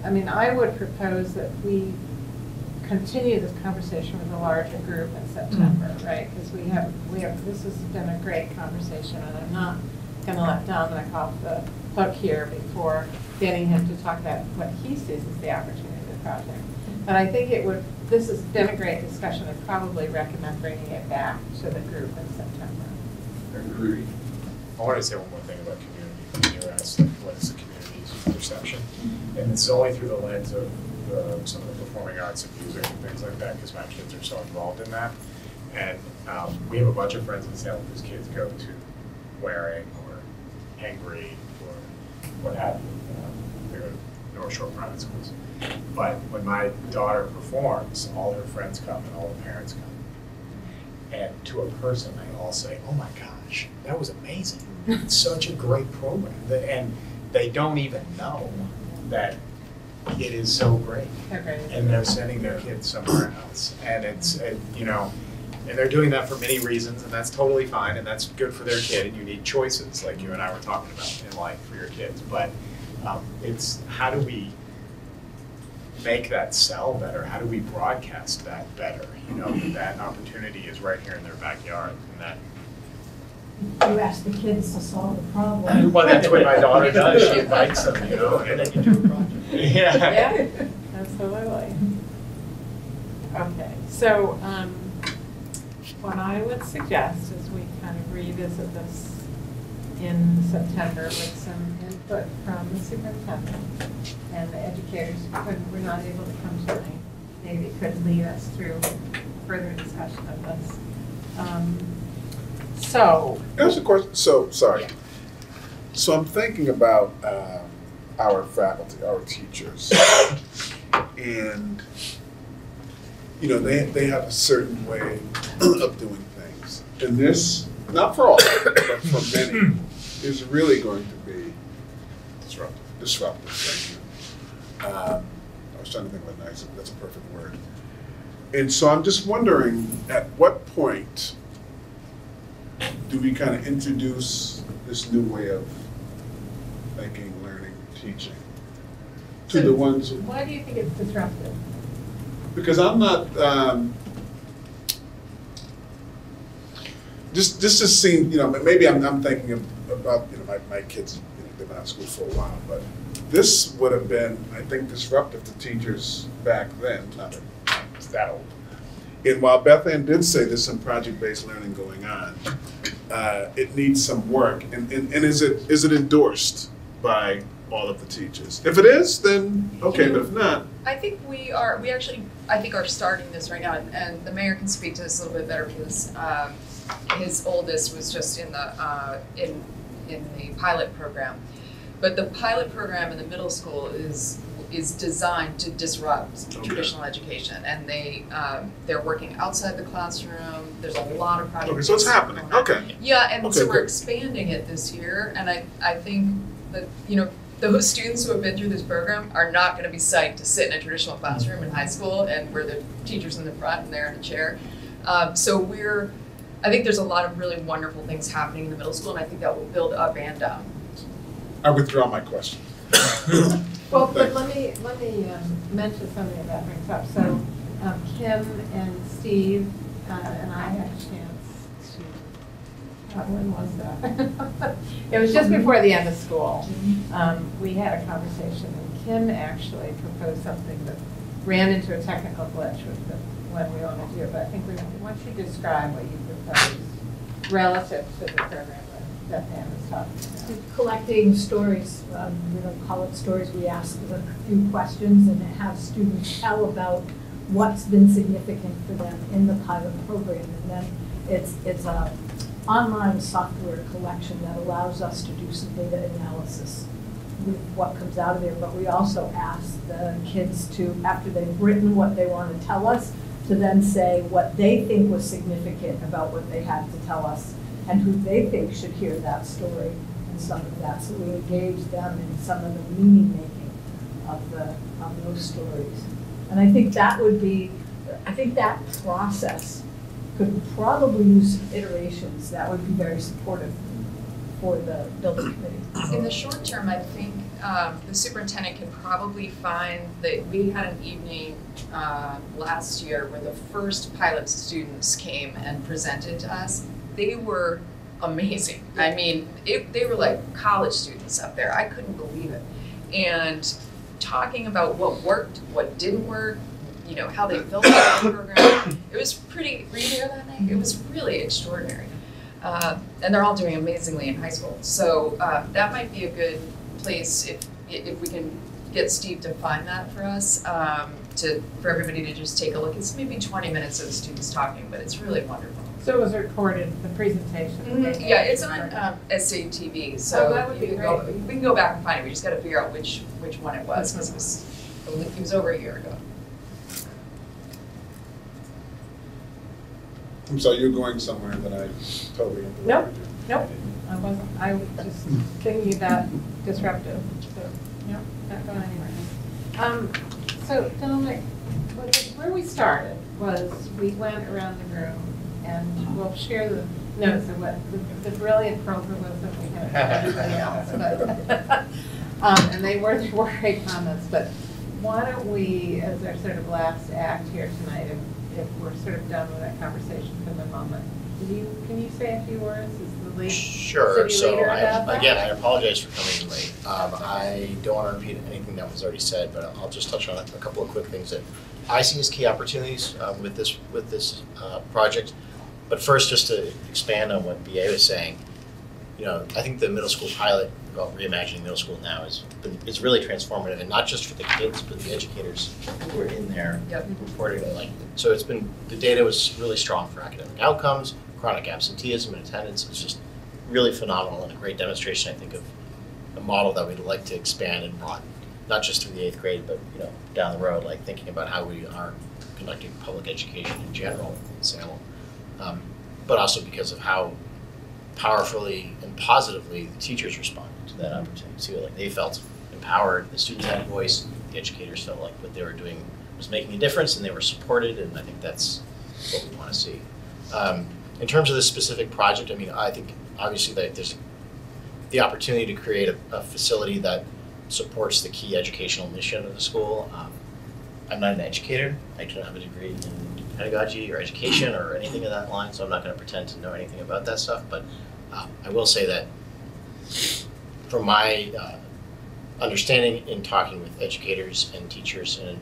I would propose that we continue this conversation with a larger group in September, right? Because we have, this has been a great conversation, and I'm not going to let Dominic off the hook here before getting him to talk about what he sees as the opportunity of the project. But I think this has been a great discussion. I'd probably recommend bringing it back to the group in September. Agreed. I want to say one more thing about community. You asked, what is the community's perception? And it's only through the lens of some of the performing arts and music and things like that, because my kids are so involved in that. And we have a bunch of friends in Salem whose kids go to Waring or Hangry or what have you. They go to North Shore private schools. But when my daughter performs, all her friends come and all the parents come. And to a person, they all say, oh my gosh, that was amazing. It's such a great program. And they don't even know that it is so great. Okay. And they're sending their kids somewhere else. And and they're doing that for many reasons, and that's totally fine, and that's good for their kid, and you need choices, like you and I were talking about in life for your kids. But it's, how do we make that sell better? How do we broadcast that better? That opportunity is right here in their backyard, and that. You ask the kids to solve the problem. Well, that's what my daughter does. She invites them, and then you do a project. Yeah, absolutely. Okay, so what I would suggest is we kind of revisit this in September with some input from the superintendent and the educators who were not able to come tonight. Maybe could lead us through further discussion of this. So. That's a question. So, sorry. Yeah. So I'm thinking about our faculty, our teachers, and they have a certain way of doing things. And this, not for all, but for many, is really going to be disruptive. Thank you. I was trying to think of a nice, that's a perfect word. And so I'm just wondering, at what point do we kind of introduce this new way of thinking, learning, teaching to the ones who... Why do you think it's disruptive? Because I'm not... Just seems, maybe I'm thinking about, my kids, they've been out of school for a while, but this would have been, I think, disruptive to teachers back then, not that it's that old, And while Beth Ann did say there's some project-based learning going on, it needs some work. And is it endorsed by all of the teachers? If it is, then okay, but if not. I think we actually are starting this right now, and the mayor can speak to this a little bit better because his oldest was just in the pilot program. But the pilot program in the middle school is designed to disrupt traditional education, and they're working outside the classroom. There's a lot of projects. Okay, so it's happening. Okay. Yeah, and Okay, so we're good. expanding it this year, and I think that, those students who have been through this program are not going to be psyched to sit in a traditional classroom in high school and where the teacher's in the front and they're in a chair. So I think there's a lot of really wonderful things happening in the middle school, and I think that will build up and down. I withdraw my question. Well, but let me mention something that brings up. So Kim and Steve and I had a chance to, when was that? It was just before the end of school. We had a conversation, and Kim actually proposed something that ran into a technical glitch with the one we want to do. But I think why don't you describe what you proposed relative to the program that Pam was talking about? Collecting stories, we don't call it stories, we ask a few questions and have students tell about what's been significant for them in the pilot program. And then it's a online software collection that allows us to do some data analysis with what comes out of there. But we also ask the kids to, after they've written what they want to tell us, to then say what they think was significant about what they had to tell us and who they think should hear that story and some of that. So we engage them in some of the meaning making of those stories. And I think that would be, I think that process could probably use some iterations that would be very supportive for the building committee. In the short term, I think the superintendent can probably find that we had an evening last year where the first pilot students came and presented to us. They were amazing. I mean, they were like college students up there. I couldn't believe it. And talking about what worked, what didn't work, how they felt about the program. It was pretty, were you there that night? It was really extraordinary. And they're all doing amazingly in high school. So that might be a good place if we can get Steve to find that for us, for everybody to just take a look. It's maybe 20 minutes of the students talking, but it's really wonderful. So it was recorded, the presentation? Yeah, it's on SATV, so that would be great. We can go back and find it. We just got to figure out which one it was, because it was over a year ago. I'm sorry, you're going somewhere that I totally interrupted Nope. you. Nope, I wasn't. I was just thinking about disruptive. So, no, not going anywhere. So, Dominic, where we started was we went around the room and we'll share the notes of what the brilliant proposal we had for everybody else. But, and they were great comments, but why don't we, as our sort of last act here tonight, if we're sort of done with that conversation for the moment, can you say a few words as the lead Sure. city leader about that? Again, I apologize for coming in late. I don't want to repeat anything that was already said, but I'll just touch on a couple of quick things that I see as key opportunities with this project. But first, just to expand on what BA was saying, I think the middle school pilot, reimagining middle school now, is really transformative, and not just for the kids, but the educators who are in there reporting it. So the data was really strong for academic outcomes, chronic absenteeism and attendance. It was just really phenomenal and a great demonstration, I think, of a model that we'd like to expand and broaden, not just through the 8th grade, but down the road, like thinking about how we are conducting public education in general in Salem, but also because of how powerfully and positively the teachers responded to that opportunity too. Like they felt empowered, the students had a voice, the educators felt like what they were doing was making a difference and they were supported, and I think that's what we want to see. In terms of this specific project, I think obviously that there's the opportunity to create a facility that supports the key educational mission of the school. I'm not an educator. I don't have a degree in pedagogy or education or anything of that line, so I'm not going to pretend to know anything about that stuff. But I will say that from my understanding in talking with educators and teachers and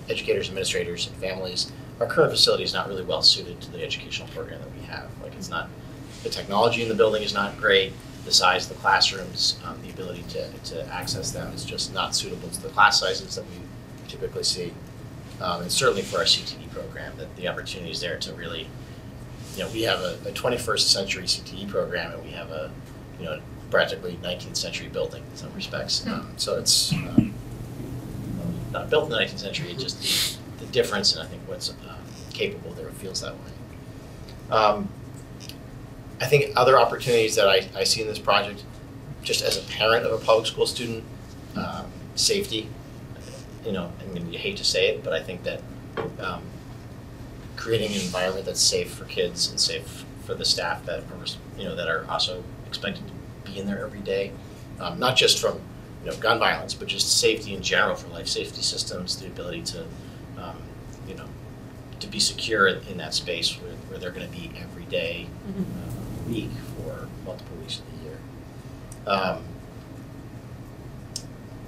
educators, administrators, and families, our current facility is not really well suited to the educational program that we have. Like it's not, the technology in the building is not great. The size of the classrooms, the ability to access them is just not suitable to the class sizes that we typically see. And certainly for our CTE program, that the opportunity is there to really, we have a 21st century CTE program, and we have a, practically 19th century building in some respects. So it's not built in the 19th century, it's just the difference, and I think what's capable there feels that way. I think other opportunities that I see in this project, just as a parent of a public school student, safety. I mean, you hate to say it, but I think that creating an environment that's safe for kids and safe for the staff that are, that are also expected to be in there every day, not just from gun violence, but just safety in general for life safety systems, the ability to, to be secure in that space where they're going to be every day, week for multiple weeks of the year.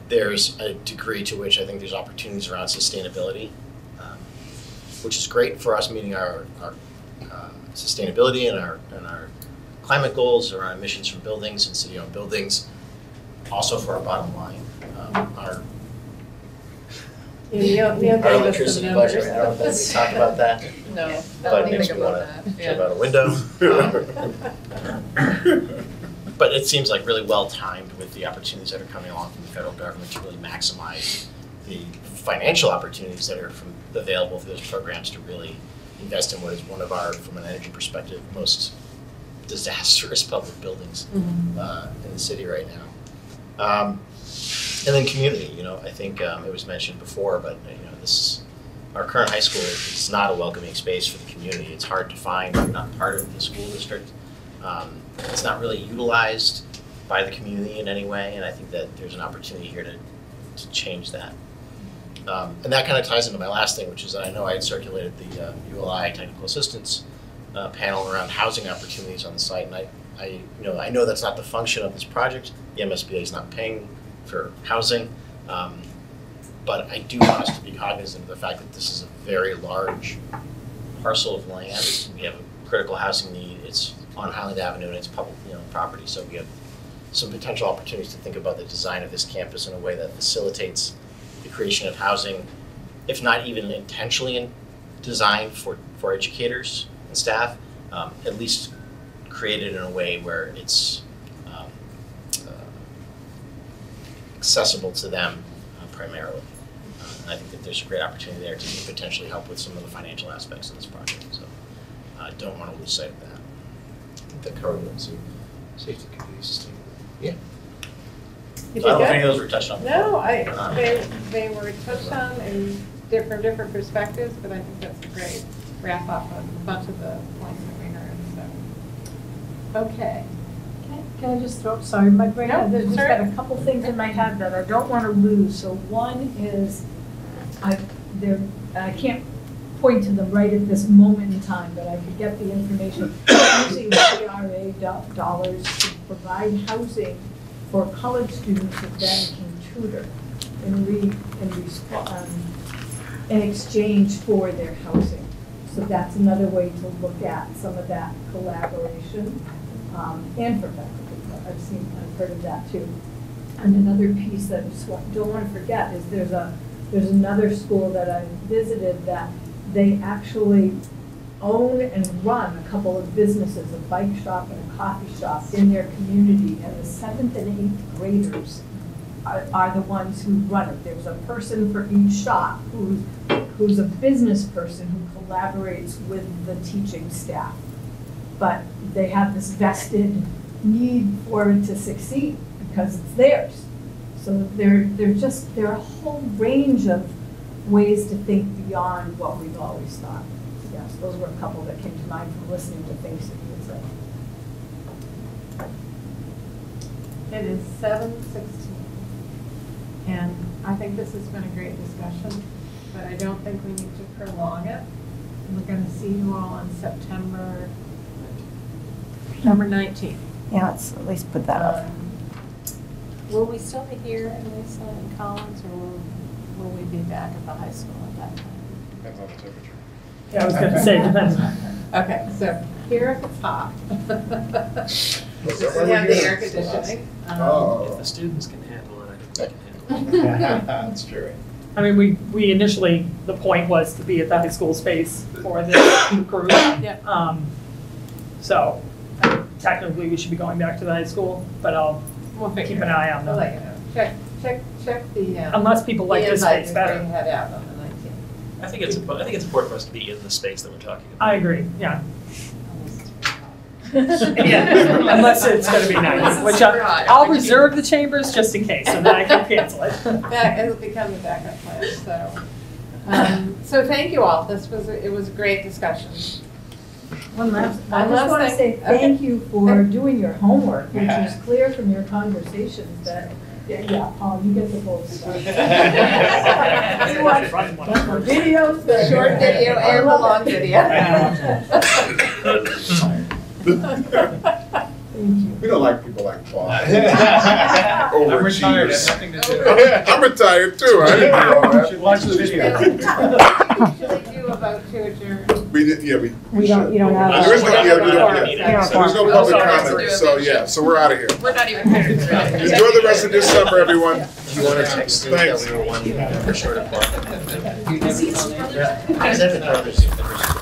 There's a degree to which I think there's opportunities around sustainability, which is great for us meeting our sustainability and our climate goals around emissions from buildings and city-owned buildings. Also for our bottom line, our electricity budget. I don't know if we talk about that. No, I But don't maybe think we about want that. to jump out a window. But it seems like really well timed with the opportunities that are coming along from the federal government to really maximize the financial opportunities that are available for those programs to really invest in what is one of our, from an energy perspective, most disastrous public buildings in the city right now. And then community, I think it was mentioned before, but our current high school is not a welcoming space for the community. It's hard to find. We're not part of the school district. It's not really utilized by the community in any way, and I think that there's an opportunity here to change that. And that kind of ties into my last thing, which is that I know I had circulated the ULI technical assistance panel around housing opportunities on the site, and I know that's not the function of this project. The MSBA is not paying for housing, but I do want us to be cognizant of the fact that this is a very large parcel of land. We have a critical housing need. It's on Highland Avenue and it's public property, so we have some potential opportunities to think about the design of this campus in a way that facilitates the creation of housing, if not even intentionally designed for educators and staff, at least created in a way where it's accessible to them primarily. And I think that there's a great opportunity there to potentially help with some of the financial aspects of this project. So I don't want to lose sight of that. I think that covered it. So safety, community, sustainability. Yeah. I don't know if any of those were touched on before. No, they were touched on in different perspectives, but I think that's a great wrap up of a bunch of the points that we heard. So, okay. Can I just throw, sorry, my brain, there's just sure. got a couple things in my head that I don't want to lose. So one is, I can't point to them right at this moment in time, but I could get the information. Using CRA dollars to provide housing for college students that then can tutor in exchange for their housing. So that's another way to look at some of that collaboration, and for faculty. I've heard of that too. And another piece that I just don't want to forget is there's another school that I visited that they actually own and run a couple of businesses, a bike shop and a coffee shop in their community, and the 7th and 8th graders are the ones who run it. There's a person for each shop who's a business person who collaborates with the teaching staff. But they have this vested need for it to succeed because it's theirs. So there are a whole range of ways to think beyond what we've always thought. Yes, those were a couple that came to mind from listening to things that you had said. It is 7:16, and I think this has been a great discussion, but I don't think we need to prolong it. We're going to see you all on September 19th. Yeah, let's at least put that up. Will we still be here in Lisa and Collins, or will we be back at the high school at that time? Depends on the temperature. Yeah, I was gonna say, depends. Okay, so here if it's hot. This is why the we're here? air conditioning. If the students can handle it, I think we can handle it. That's true. I mean, we initially, the point was to be at the high school space for this group. Yeah. So technically, we should be going back to the high school, but We'll figure keep it an out. eye on We'll let them. you know. Check the. Unless people like this invite space before better. you head out on the 19th. I think it's important for us to be in the space that we're talking about. I agree, yeah. Yeah. Unless it's gonna be nice, which I'll reserve the chambers just in case, and then I can cancel it. It'll become the backup plan, so. So thank you all. It was a great discussion. One last, I One just last want to thing. say Okay. thank you for doing your homework, which is clear from your conversations that, yeah, Paul, you get the full stuff. You watch the videos, the Short video and the long video. Thank you. We don't like people like Paul. I'm retired, I have nothing to do. I'm retired too, I didn't do all that. Watch the video. Usually do about to adjourn. We did, yeah, we. We don't, you don't have. There is no, yeah, we don't, We yeah. don't So there's no We public don't have comment, to so yeah, so we're out of here. We're not even here. Enjoy the rest of this summer, everyone. You want to text me that Thanks. we were one for short of I said it earlier.